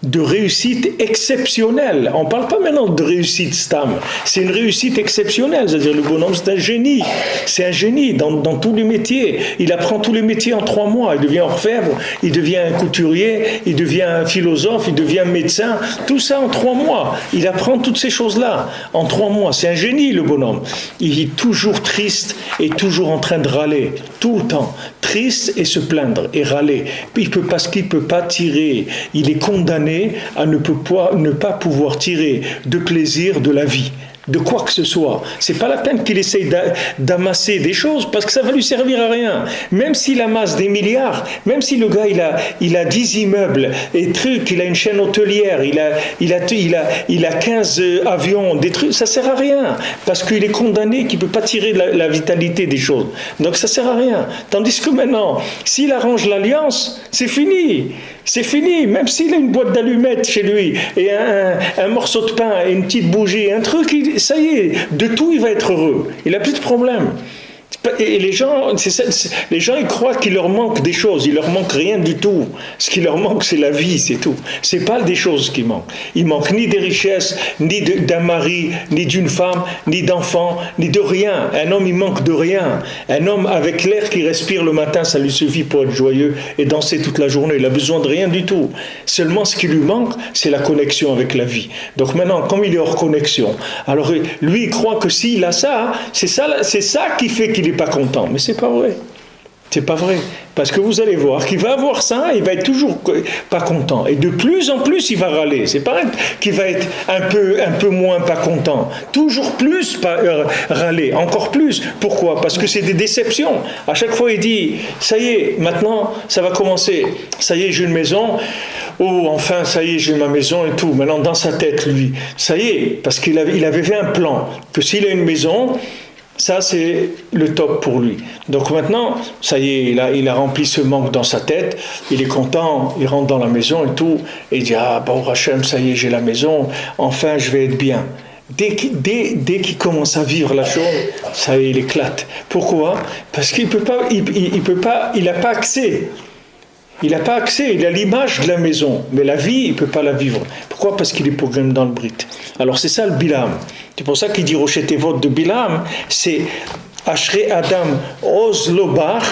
Speaker 1: de réussite exceptionnelle. On ne parle pas maintenant de réussite stam. C'est une réussite exceptionnelle. C'est-à-dire le bonhomme, c'est un génie. C'est un génie dans tous les métiers. Il apprend tous les métiers en 3 mois. Il devient orfèvre, il devient un couturier, il devient un philosophe, il devient médecin. Tout ça en 3 mois. Il apprend toutes ces choses-là en 3 mois. C'est un génie, le bonhomme. Il est toujours triste et toujours en train de râler. Tout le temps. Triste et se plaindre et râler. Parce qu'il ne peut pas tirer. Il est condamné condamné à ne pas pouvoir tirer de plaisir de la vie, de quoi que ce soit. C'est pas la peine qu'il essaye d'amasser des choses parce que ça va lui servir à rien. Même s'il amasse des milliards, même si le gars il a 10 immeubles et trucs, il a une chaîne hôtelière, il a 15 avions, des trucs, ça sert à rien parce qu'il est condamné, qu'il peut pas tirer la vitalité des choses. Donc ça sert à rien. Tandis que maintenant, s'il arrange l'alliance, c'est fini. C'est fini, même s'il a une boîte d'allumettes chez lui, et un morceau de pain, et une petite bougie, un truc, ça y est, de tout il va être heureux. Il n'a plus de problème. Et les gens, ils croient qu'il leur manque des choses. Il leur manque rien du tout. Ce qui leur manque, c'est la vie, c'est tout. C'est pas des choses qui manquent. Il manque ni des richesses, ni d'un mari, ni d'une femme, ni d'enfants, ni de rien. Un homme, il manque de rien. Un homme avec l'air qu'il respire le matin, ça lui suffit pour être joyeux et danser toute la journée. Il a besoin de rien du tout. Seulement, ce qui lui manque, c'est la connexion avec la vie. Donc maintenant, comme il est hors connexion, alors lui, il croit que s'il a ça, c'est ça qui fait qu'il n'est pas content. Mais c'est pas vrai. C'est pas vrai. Parce que vous allez voir qu'il va avoir ça, il va être toujours pas content. Et de plus en plus, il va râler. C'est pas qu'il va être un peu moins pas content. Toujours plus râler. Encore plus. Pourquoi? Parce que c'est des déceptions. À chaque fois, il dit, ça y est, maintenant, ça va commencer. Ça y est, j'ai une maison. Oh, enfin, ça y est, j'ai ma maison et tout. Maintenant, dans sa tête, lui, ça y est, parce qu'il avait fait un plan. Que s'il a une maison, ça, c'est le top pour lui. Donc maintenant, ça y est, il a rempli ce manque dans sa tête, il est content, il rentre dans la maison et tout, et il dit, ah bon, Hachem, ça y est, j'ai la maison, enfin, je vais être bien. Dès qu'il commence à vivre la chose, ça y est, il éclate. Pourquoi? Parce qu'il il n'a pas accès. Il n'a pas accès, il a l'image de la maison, mais la vie, il ne peut pas la vivre. Pourquoi? Parce qu'il est programmé dans le Brit. Alors c'est ça le Bilam. C'est pour ça qu'il dit Rocher Tevot de Bilam, c'est Ashrei Adam Oz Lobach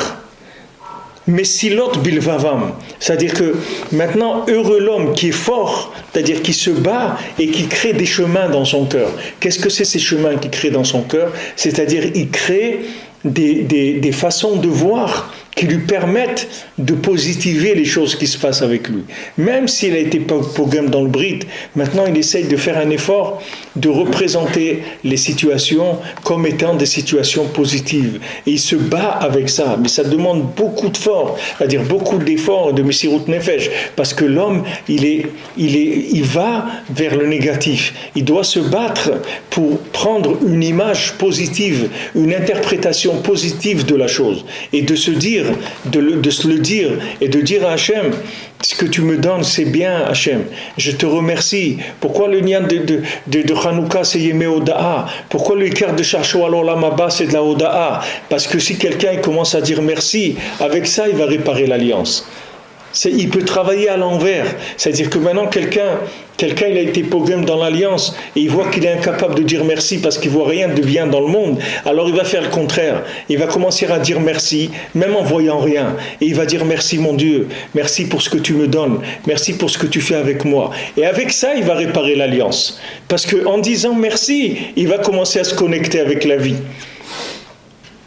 Speaker 1: Mesilot Bilvavam. C'est-à-dire que maintenant, heureux l'homme qui est fort, c'est-à-dire qui se bat et qui crée des chemins dans son cœur. Qu'est-ce que c'est ces chemins qu'il crée dans son cœur? C'est-à-dire il crée des façons de voir qui lui permettent de positiver les choses qui se passent avec lui. Même s'il a été programme dans le Brit, maintenant il essaye de faire un effort de représenter les situations comme étant des situations positives. Et il se bat avec ça, mais ça demande beaucoup d'efforts, c'est-à-dire beaucoup d'efforts de Messirut Nefesh, parce que l'homme, il va vers le négatif. Il doit se battre pour prendre une image positive, une interprétation positive de la chose, et de se dire, de se le dire, et de dire à Hachem, ce que tu me donnes, c'est bien, Hachem. Je te remercie. Pourquoi le nian de Hanouka, c'est Yemé Oda'a? Pourquoi le quart de Shachou Olam Haba, c'est de la Oda'a? Parce que si quelqu'un commence à dire merci, avec ça, il va réparer l'alliance. Il peut travailler à l'envers. C'est-à-dire que maintenant, quelqu'un il a été pogrom dans l'alliance et il voit qu'il est incapable de dire merci parce qu'il ne voit rien de bien dans le monde. Alors il va faire le contraire. Il va commencer à dire merci, même en voyant rien. Et il va dire merci mon Dieu, merci pour ce que tu me donnes, merci pour ce que tu fais avec moi. Et avec ça, il va réparer l'alliance. Parce qu'en disant merci, il va commencer à se connecter avec la vie.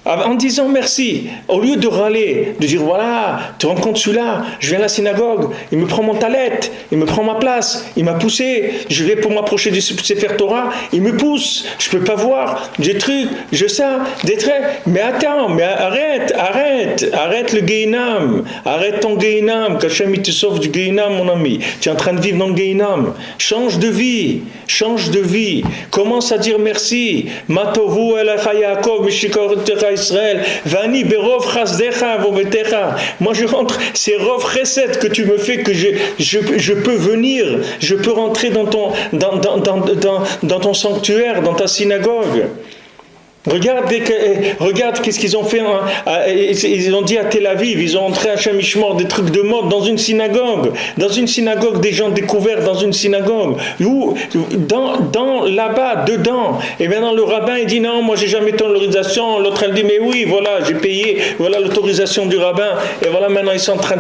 Speaker 1: En disant merci, au lieu de râler, de dire voilà, tu rencontres celui-là, je viens à la synagogue, il me prend mon talet, il me prend ma place, il m'a poussé, je vais pour m'approcher du Sefer Torah, il me pousse, je peux pas voir, j'ai truc, je ça, des traits, mais attends, mais arrête le Gehinam, arrête ton Gehinam, qu'Hachem il te sauve du Gehinam mon ami, tu es en train de vivre dans le Gehinam, change de vie, commence à dire merci, Matovu Elacha Yaakov Mishikoretecha Israël, Vani Berov Chasdecha Vovetecha. Moi je rentre, c'est Rov Chesed que tu me fais que je peux venir, je peux rentrer dans ton sanctuaire, dans ta synagogue. Regarde qu'est-ce qu'ils ont fait. Ils ont dit à Tel Aviv, ils ont entré à Shemishmor des trucs de mode dans une synagogue, des gens découverts dans une synagogue, dans là-bas, dedans. Et maintenant le rabbin il dit non, moi j'ai jamais ton autorisation. L'autre elle dit mais oui, voilà, j'ai payé, voilà l'autorisation du rabbin. Et voilà maintenant ils sont en train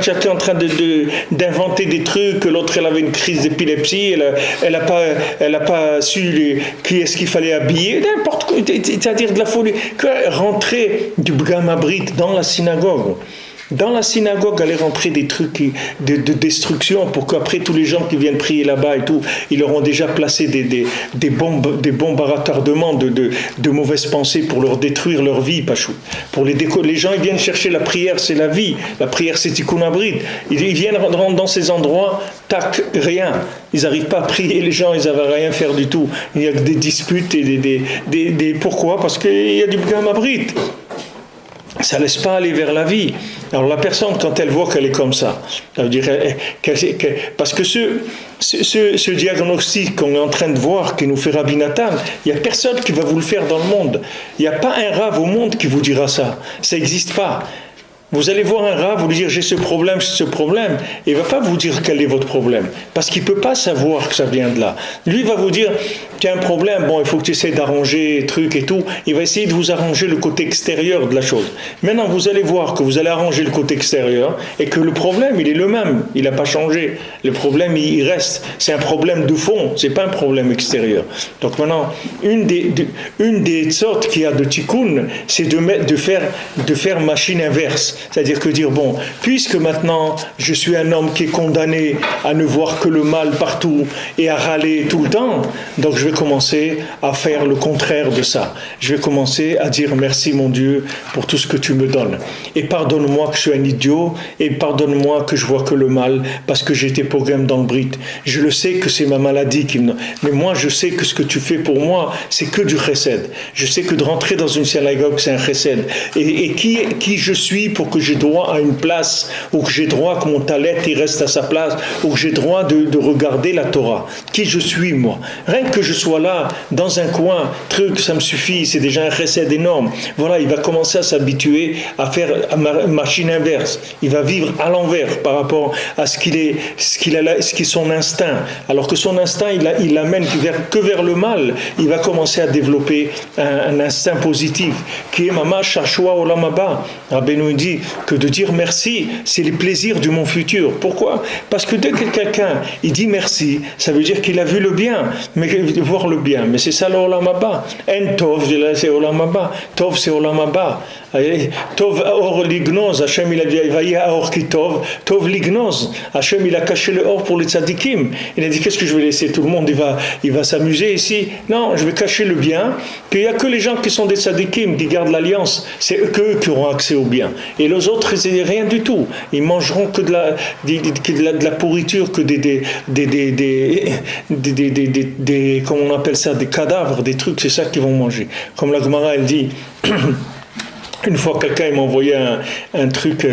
Speaker 1: d'inventer des trucs. L'autre elle avait une crise d'épilepsie, elle a pas su qui est-ce qu'il fallait habiller, n'importe quoi. C'est-à-dire de la folie, rentrer du Gamabrit dans la synagogue. Dans la synagogue, allaient rentrer des trucs de destruction pour qu'après tous les gens qui viennent prier là-bas et tout, ils leur ont déjà placé des bombes à retardement de mauvaises pensées pour leur détruire leur vie, Pachou. Pour les gens, ils viennent chercher la prière, c'est la vie. La prière, c'est Tikkun Abrit. Ils viennent rentrer dans ces endroits, tac, rien. Ils n'arrivent pas à prier les gens, ils n'avaient rien à faire du tout. Il y a que des disputes et pourquoi? Parce qu'il y a du Pgam Abrit. Ça ne laisse pas aller vers la vie. Alors la personne, quand elle voit qu'elle est comme ça veut dire parce que ce diagnostic qu'on est en train de voir, qui nous fait Rabbi Nathan, il n'y a personne qui va vous le faire dans le monde. Il n'y a pas un rave au monde qui vous dira ça. Ça n'existe pas. Vous allez voir un rave, vous lui dire j'ai ce problème, et il ne va pas vous dire quel est votre problème, parce qu'il ne peut pas savoir que ça vient de là. Lui il va vous dire tu as un problème, bon il faut que tu essaies d'arranger trucs et tout, il va essayer de vous arranger le côté extérieur de la chose. Maintenant vous allez voir que vous allez arranger le côté extérieur, et que le problème il est le même, il n'a pas changé. Le problème il reste, c'est un problème de fond, c'est pas un problème extérieur. Donc maintenant, une des sortes qu'il y a de tikkun, c'est de faire machine inverse. C'est-à-dire que dire, bon, puisque maintenant je suis un homme qui est condamné à ne voir que le mal partout et à râler tout le temps, donc je vais commencer à faire le contraire de ça. Je vais commencer à dire merci mon Dieu pour tout ce que tu me donnes. Et pardonne-moi que je suis un idiot, et pardonne-moi que je vois que le mal, parce que j'ai été programme dans le Brit. Je le sais que c'est ma maladie mais moi je sais que ce que tu fais pour moi, c'est que du chesed. Je sais que de rentrer dans une synagogue, c'est un chesed. Et qui je suis pour que j'ai droit à une place, ou que j'ai droit que mon talet il reste à sa place, ou que j'ai droit de regarder la Torah. Qui je suis, moi? Rien que je sois là, dans un coin, ça me suffit, c'est déjà un chesed énorme. Voilà, il va commencer à s'habituer à faire machine inverse. Il va vivre à l'envers par rapport à ce qui est son instinct. Alors que son instinct, il l'amène que vers le mal. Il va commencer à développer un instinct positif, qui est Mama Shashua Olam Haba. Rabbeinu dit que de dire merci, c'est les plaisirs du monde futur. Pourquoi? Parce que dès que quelqu'un il dit merci, ça veut dire qu'il a vu le bien, mais voir le bien. Mais c'est ça l'Olam Haba. En Tov, c'est Olam Haba. Tov, c'est Olam Haba. Tov or lignoz, Hachem il a dit or qui Tov lignoz. Hachem il a caché le or pour les tzadikim. Il a dit qu'est-ce que je vais laisser tout le monde, il va s'amuser ici. Non, je vais cacher le bien, qu'il n'y a que les gens qui sont des tzadikim, qui gardent l'alliance, c'est eux qui auront accès au bien. Et les autres, c'est rien du tout. Ils mangeront que de la pourriture, que des comment on appelle ça, des cadavres, des trucs, c'est ça qu'ils vont manger. Comme la Gemara, elle dit, une fois quelqu'un il m'a envoyé un truc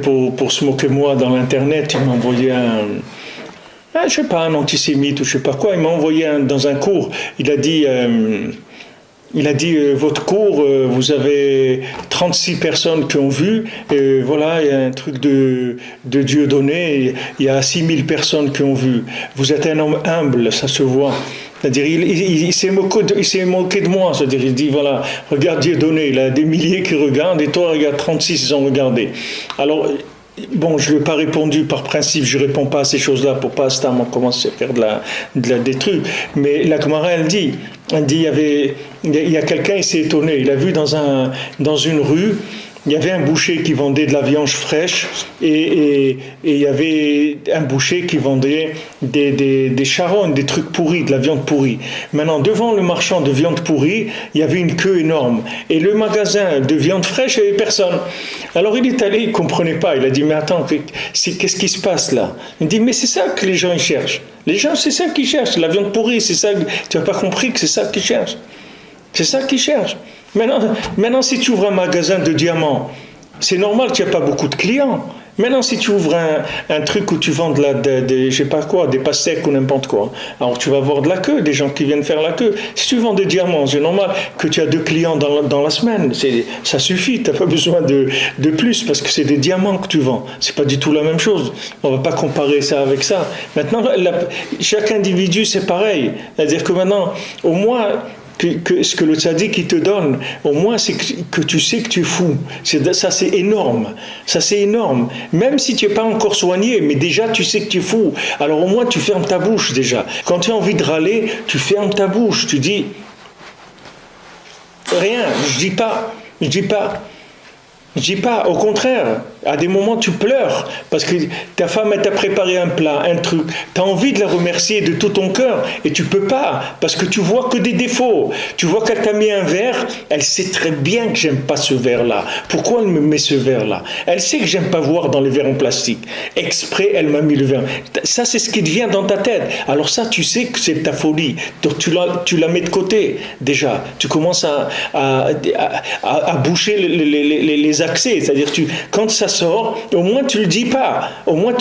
Speaker 1: pour se moquer de moi dans l'internet, il m'a envoyé je sais pas, un antisémite ou je sais pas quoi, il m'a envoyé dans un cours, il a dit votre cours, vous avez 36 personnes qui ont vu, et voilà, il y a un truc de Dieu donné, il y a 6000 personnes qui ont vu. Vous êtes un homme humble, ça se voit. C'est-à-dire, il s'est moqué de moi. C'est-à-dire, il dit, voilà, regarde Dieu donné, il a des milliers qui regardent, et toi, regarde, 36, ils ont regardé. Alors, bon, je ne lui ai pas répondu par principe, je ne réponds pas à ces choses-là pour pas à commencer à faire des trucs. Mais la Gemara, elle dit, il y a quelqu'un, il s'est étonné, il a vu dans une rue, il y avait un boucher qui vendait de la viande fraîche et il y avait un boucher qui vendait des charognes, des trucs pourris, de la viande pourrie. Maintenant, devant le marchand de viande pourrie, il y avait une queue énorme. Et le magasin de viande fraîche, il n'y avait personne. Alors il est allé, il ne comprenait pas. Il a dit, mais attends, qu'est-ce qui se passe là? Il dit, mais c'est ça que les gens ils cherchent. Les gens, c'est ça qu'ils cherchent. La viande pourrie, c'est ça. Tu n'as pas compris que c'est ça qu'ils cherchent. C'est ça qu'ils cherchent. Maintenant, si tu ouvres un magasin de diamants, c'est normal qu'il n'y a pas beaucoup de clients. Maintenant, si tu ouvres un truc où tu vends je sais pas quoi, des pastèques ou n'importe quoi, alors tu vas avoir de la queue, des gens qui viennent faire la queue. Si tu vends des diamants, c'est normal que tu as 2 clients dans la semaine. Ça suffit, tu n'as pas besoin de plus parce que c'est des diamants que tu vends. C'est pas du tout la même chose. On va pas comparer ça avec ça. Maintenant, chaque individu, c'est pareil. C'est-à-dire que maintenant, au moins, que ce que le tzaddik il te donne, au moins c'est que tu sais que tu es fou. Ça c'est énorme. Ça c'est énorme. Même si tu n'es pas encore soigné, mais déjà tu sais que tu es fou. Alors au moins tu fermes ta bouche déjà. Quand tu as envie de râler, tu fermes ta bouche. Tu dis rien. Je dis pas. Je dis pas, au contraire, à des moments tu pleures parce que ta femme elle t'a préparé un plat, un truc. Tu as envie de la remercier de tout ton cœur et tu peux pas parce que tu vois que des défauts. Tu vois qu'elle t'a mis un verre, elle sait très bien que j'aime pas ce verre-là. Pourquoi elle me met ce verre-là? Elle sait que j'aime pas voir dans les verres en plastique. Exprès, elle m'a mis le verre. Ça, c'est ce qui te vient dans ta tête. Alors ça, tu sais que c'est ta folie. Donc tu la mets de côté déjà. Tu commences à boucher les accès, c'est-à-dire quand ça sort, au moins tu le dis pas, au moins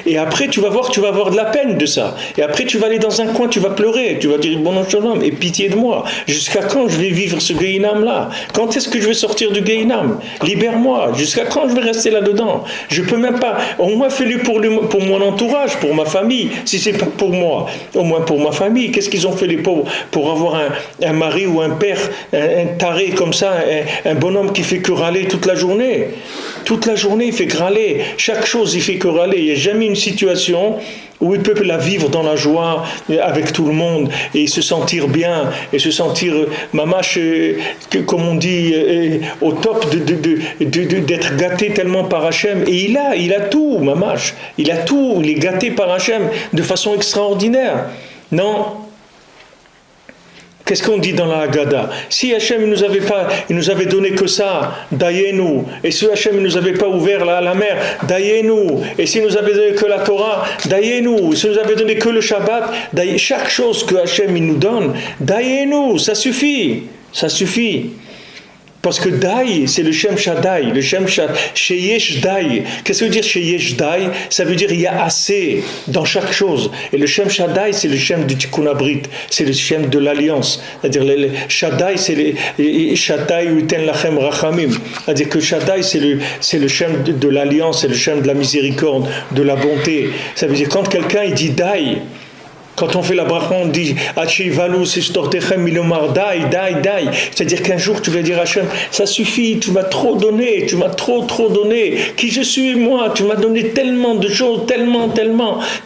Speaker 1: et après tu vas voir de la peine de ça, et après tu vas aller dans un coin, tu vas pleurer, tu vas dire bon non, et pitié de moi, jusqu'à quand je vais vivre ce Gehinam là? Quand est-ce que je vais sortir du Gehinam? Libère-moi, jusqu'à quand je vais rester là-dedans? Je peux même pas, au moins fais-le pour mon entourage, pour ma famille, si c'est pas pour moi, au moins pour ma famille. Qu'est-ce qu'ils ont fait les pauvres pour avoir un mari ou un père, un taré comme ça, un bonhomme qui fait que râler toute la journée. Toute la journée, il fait que râler. Chaque chose, il fait que râler. Il n'y a jamais une situation où il peut la vivre dans la joie avec tout le monde et se sentir bien et se sentir mamache, comme on dit, au top d'être gâté tellement par Hachem. Et il a tout, mamache. Il a tout. Il est gâté par Hachem de façon extraordinaire. Non? Qu'est-ce qu'on dit dans la Haggadah? Si Hachem il nous avait donné que ça, Dayenu. Et si Hachem ne nous avait pas ouvert la mer, Dayenu. Et s'il nous avait donné que la Torah, Dayenu. S'il nous avait donné que le Shabbat, chaque chose que Hachem il nous donne, Dayenu, ça suffit. Ça suffit. Parce que Dai, c'est le Shem Shaddai, le Shem Sheyesh Dai. Qu'est-ce que veut dire Sheyesh Dai? Ça veut dire il y a assez dans chaque chose. Et le Shem Shaddai, c'est le Shem du Tikkun Abrit, c'est le Shem de l'Alliance. C'est-à-dire le Shaddai, c'est le Shaddai Uten Lachem Rachamim. C'est-à-dire que Shaddai, c'est le Shem de l'Alliance, c'est le Shem de la miséricorde, de la bonté. Ça veut dire quand quelqu'un il dit Dai, quand on fait la bracha, on dit Dai. C'est-à-dire qu'un jour tu vas dire à Hachem, ça suffit, tu m'as trop donné, tu m'as trop donné. Qui je suis moi? Tu m'as donné tellement de choses, tellement.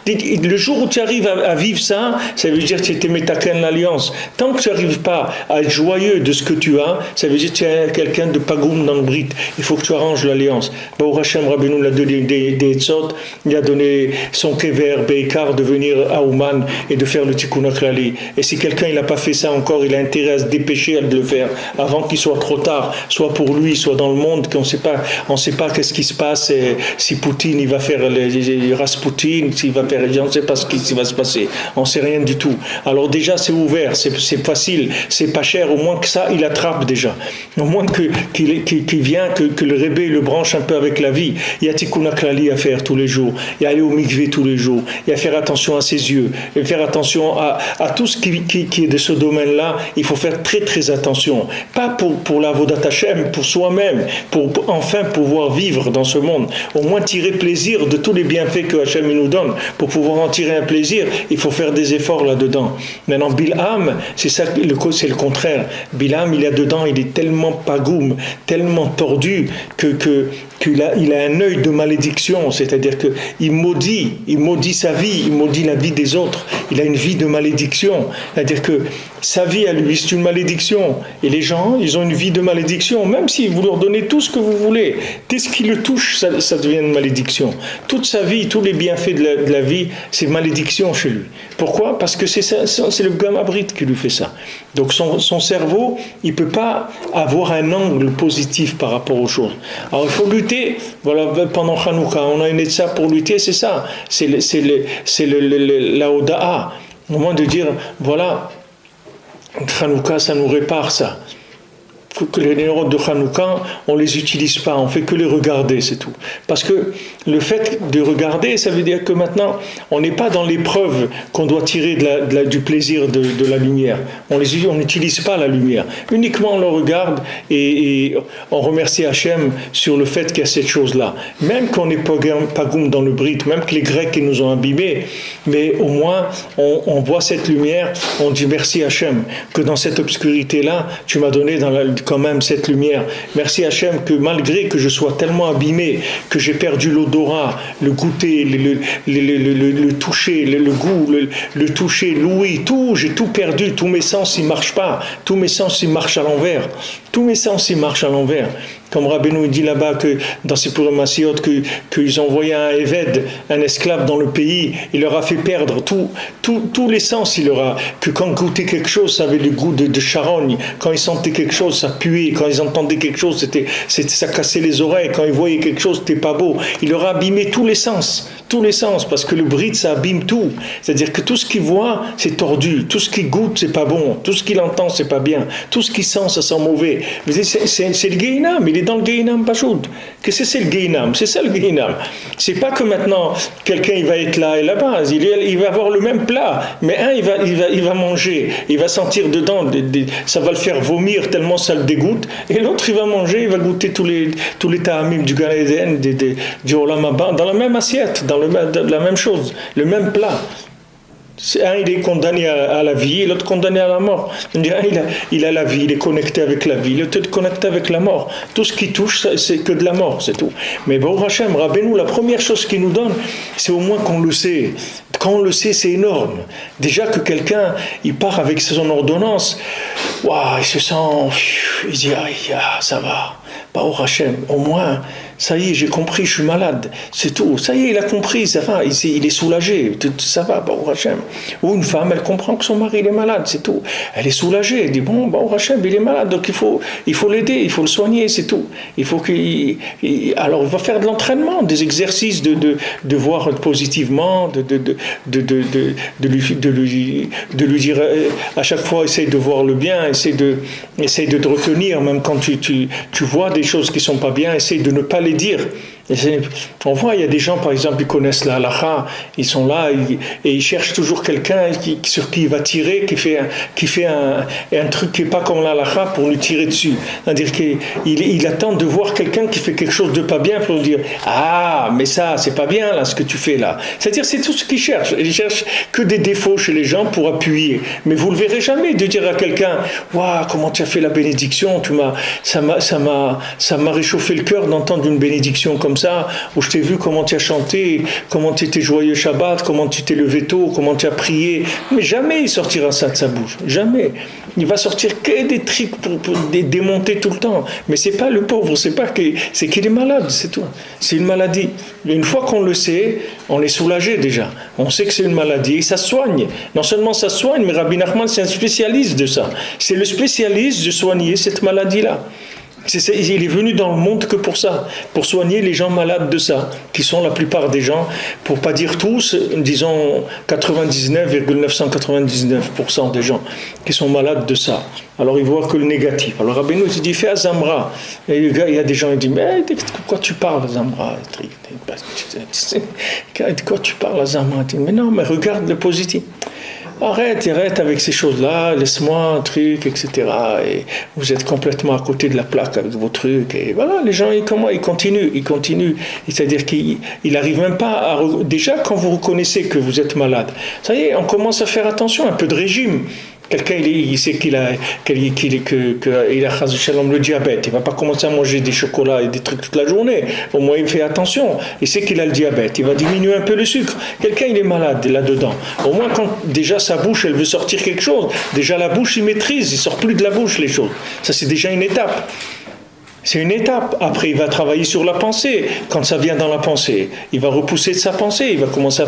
Speaker 1: Le jour où tu arrives à vivre ça, ça veut dire que tu es métaken l'alliance. Tant que tu n'arrives pas à être joyeux de ce que tu as, ça veut dire que tu es quelqu'un de pagoum dans le brit. Il faut que tu arranges l'alliance. Baruch Hashem, Rabbeinu l'a donné des etzot, il a donné son kever, Beikar, de venir à Ouman et de faire le Tikkun HaKlali. Et si quelqu'un il n'a pas fait ça encore, il a intérêt à se dépêcher à le faire avant qu'il soit trop tard, soit pour lui, soit dans le monde, qu'on ne sait pas qu'est-ce qui se passe, si Poutine il va faire Rasputin, s'il va faire, on ne sait pas ce qui va se passer, on ne sait rien du tout. Alors déjà c'est ouvert, c'est facile, c'est pas cher, au moins que ça il attrape déjà, au moins qu'il vient, que le Rebbe le branche un peu avec la vie. Il y a Tikkun HaKlali à faire tous les jours, il y a aller au mikvé tous les jours, il y a faire attention à ses yeux, et faire attention à tout ce qui est de ce domaine-là. Il faut faire très très attention, pas pour la Avodat Hashem, pour soi-même, pour enfin pouvoir vivre dans ce monde, au moins tirer plaisir de tous les bienfaits que Hashem nous donne. Pour pouvoir en tirer un plaisir, il faut faire des efforts là-dedans. Maintenant Bilham, c'est le contraire. Bilham, il a dedans, il est tellement pagoum, tellement tordu qu'il a un œil de malédiction, c'est-à-dire qu'il maudit sa vie, il maudit la vie des autres, il a une vie de malédiction, c'est-à-dire que sa vie à lui c'est une malédiction, et les gens ils ont une vie de malédiction, même si vous leur donnez tout ce que vous voulez, dès ce qui le touche ça devient une malédiction. Toute sa vie, tous les bienfaits de la vie, c'est malédiction chez lui. Pourquoi? Parce que c'est le Gamabrit qui lui fait ça. Donc son cerveau il ne peut pas avoir un angle positif par rapport aux choses. Alors il faut lutter. Voilà, pendant Hanouka on a une etza pour lutter, c'est ça, c'est la Oda'a, au moins de dire voilà, Hanouka ça nous répare ça, que les neurones de Hanouka on les utilise pas, on fait que les regarder, c'est tout. Parce que le fait de regarder, ça veut dire que maintenant on n'est pas dans l'épreuve qu'on doit tirer du plaisir de la lumière. On n'utilise pas la lumière, uniquement on le regarde et on remercie Hachem sur le fait qu'il y a cette chose-là. Même qu'on n'est pas goum dans le Brit, même que les Grecs ils nous ont abîmés, mais au moins on voit cette lumière, on dit merci Hachem que dans cette obscurité-là tu m'as donné quand même cette lumière. Merci Hachem que malgré que je sois tellement abîmé, que j'ai perdu l'odorat, le goûter, le toucher, le goût, le toucher, l'ouïe, tout, j'ai tout perdu, tous mes sens ils marchent pas, tous mes sens ils marchent à l'envers, tous mes sens ils marchent à l'envers. Comme Rabbeinu dit là-bas que dans ses Purim Massiot qu'ils ont envoyé un Eved, un esclave dans le pays, il leur a fait perdre tous les sens. Que quand ils goûtaient quelque chose, ça avait le goût de charogne. Quand ils sentaient quelque chose, ça puait. Quand ils entendaient quelque chose, ça cassait les oreilles. Quand ils voyaient quelque chose, c'était pas beau. Il leur a abîmé tous les sens, parce que le brit, ça abîme tout. C'est-à-dire que tout ce qu'il voit, c'est tordu. Tout ce qu'il goûte, c'est pas bon. Tout ce qu'il entend, c'est pas bien. Tout ce qu'il sent, ça sent mauvais. C'est le Gehinam, il est dans le Gehinam Pachoud. Qu'est-ce que c'est le Gehinam? C'est ça le Gehinam. C'est pas que maintenant, quelqu'un il va être là et là-bas. Il va avoir le même plat, mais il va manger, il va sentir dedans, ça va le faire vomir tellement ça le dégoûte, et l'autre il va manger, il va goûter tous les ta'amim du Gan Eden, du Olam Haba, dans la même assiette, dans la même chose, le même plat. Un, il est condamné à la vie, et l'autre condamné à la mort. Il a la vie, il est connecté avec la vie, l'autre est connecté avec la mort. Tout ce qui touche, c'est que de la mort, c'est tout. Mais Baruch Hashem, Rabbeinu, la première chose qu'il nous donne, c'est au moins qu'on le sait. Quand on le sait, c'est énorme. Déjà que quelqu'un, il part avec son ordonnance, waouh, il se sent, il dit, ça va. Baruch Hashem, au moins, ça y est, j'ai compris, je suis malade, c'est tout. Ça y est, il a compris, ça va, il est soulagé, ça va, Baruch Hashem. Ou une femme, elle comprend que son mari, il est malade, c'est tout. Elle est soulagée, elle dit, bon, Baruch Hashem, il est malade, donc il faut l'aider, il faut le soigner, c'est tout. Alors, il va faire de l'entraînement, des exercices de voir positivement, de lui dire, à chaque fois, essaye de voir le bien, essaye de te retenir, même quand tu vois des choses qui ne sont pas bien, essaye de ne pas les dire. On voit, il y a des gens, par exemple, ils connaissent la halakha, ils sont là et ils cherchent toujours quelqu'un sur qui il va tirer, qui fait un truc qui n'est pas comme la halakha pour lui tirer dessus. C'est-à-dire qu'il attend de voir quelqu'un qui fait quelque chose de pas bien pour lui dire « Ah, mais ça, c'est pas bien là, ce que tu fais là. » C'est-à-dire, c'est tout ce qu'ils cherchent. Ils cherchent que des défauts chez les gens pour appuyer. Mais vous ne le verrez jamais de dire à quelqu'un « Waouh, comment tu as fait la bénédiction, ça m'a réchauffé le cœur d'entendre une bénédiction comme ça, où je t'ai vu comment tu as chanté, comment tu étais joyeux Shabbat, comment tu t'es levé tôt, comment tu as prié. » Mais jamais il sortira ça de sa bouche. Jamais. Il va sortir que des trucs pour démonter tout le temps. Mais c'est pas le pauvre, c'est qu'il est malade, c'est tout. C'est une maladie. Mais une fois qu'on le sait, on est soulagé déjà. On sait que c'est une maladie et ça soigne. Non seulement ça soigne, mais Rabbi Nachman, c'est un spécialiste de ça. C'est le spécialiste de soigner cette maladie-là. Il est venu dans le monde que pour ça, pour soigner les gens malades de ça, qui sont la plupart des gens, pour pas dire tous, disons 99,999% des gens qui sont malades de ça. Alors ils voient que le négatif. Alors Rabbeinu il dit fais Azamra. Et le gars, il y a des gens qui disent mais de quoi tu parles Azamra? De quoi tu parles Azamra? Mais non, mais regarde le positif. Arrête avec ces choses-là, laisse-moi un truc, etc. Et vous êtes complètement à côté de la plaque avec vos trucs. Et voilà, les gens, ils continuent. C'est-à-dire qu'il n'arrive même pas à... Déjà, quand vous reconnaissez que vous êtes malade, ça y est, on commence à faire attention, un peu de régime. Quelqu'un, il sait qu'il a le diabète. Il ne va pas commencer à manger des chocolats et des trucs toute la journée. Au moins, il fait attention. Il sait qu'il a le diabète. Il va diminuer un peu le sucre. Quelqu'un, il est malade là-dedans. Au moins, quand déjà sa bouche, elle veut sortir quelque chose, déjà la bouche, il maîtrise. Il ne sort plus de la bouche, les choses. Ça, c'est déjà une étape. C'est une étape. Après, il va travailler sur la pensée. Quand ça vient dans la pensée, il va repousser de sa pensée. Il va commencer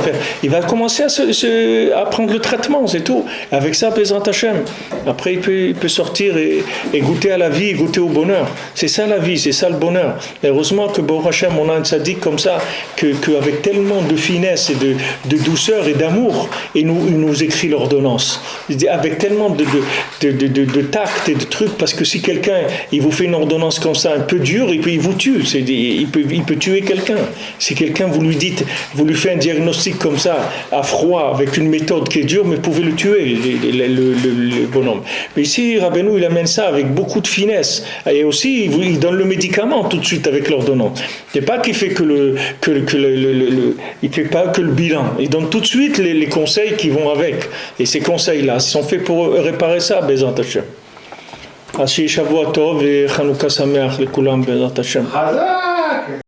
Speaker 1: à prendre le traitement, c'est tout. Avec ça, Bezrat Hashem. Après, il peut sortir et goûter à la vie, et goûter au bonheur. C'est ça la vie, c'est ça le bonheur. Et heureusement que Baruch Hashem, on a un tzaddik comme ça, qu'avec tellement de finesse et de douceur et d'amour, il nous écrit l'ordonnance. Avec tellement de tact et de trucs, parce que si quelqu'un, il vous fait une ordonnance comme ça, un peu dur, et puis il vous tue. Il peut tuer quelqu'un. Si quelqu'un, vous lui faites un diagnostic comme ça, à froid, avec une méthode qui est dure, mais vous pouvez le tuer, le bonhomme. Mais ici, Rabbeinu, il amène ça avec beaucoup de finesse. Et aussi, il donne le médicament tout de suite avec l'ordonnance. Il n'est pas qu'il fait il fait pas que le bilan. Il donne tout de suite les conseils qui vont avec. Et ces conseils-là sont faits pour réparer ça, Bezrat Hashem. אז שיהיה שבוע טוב וחנוכה שמח לכולם בעזרת השם.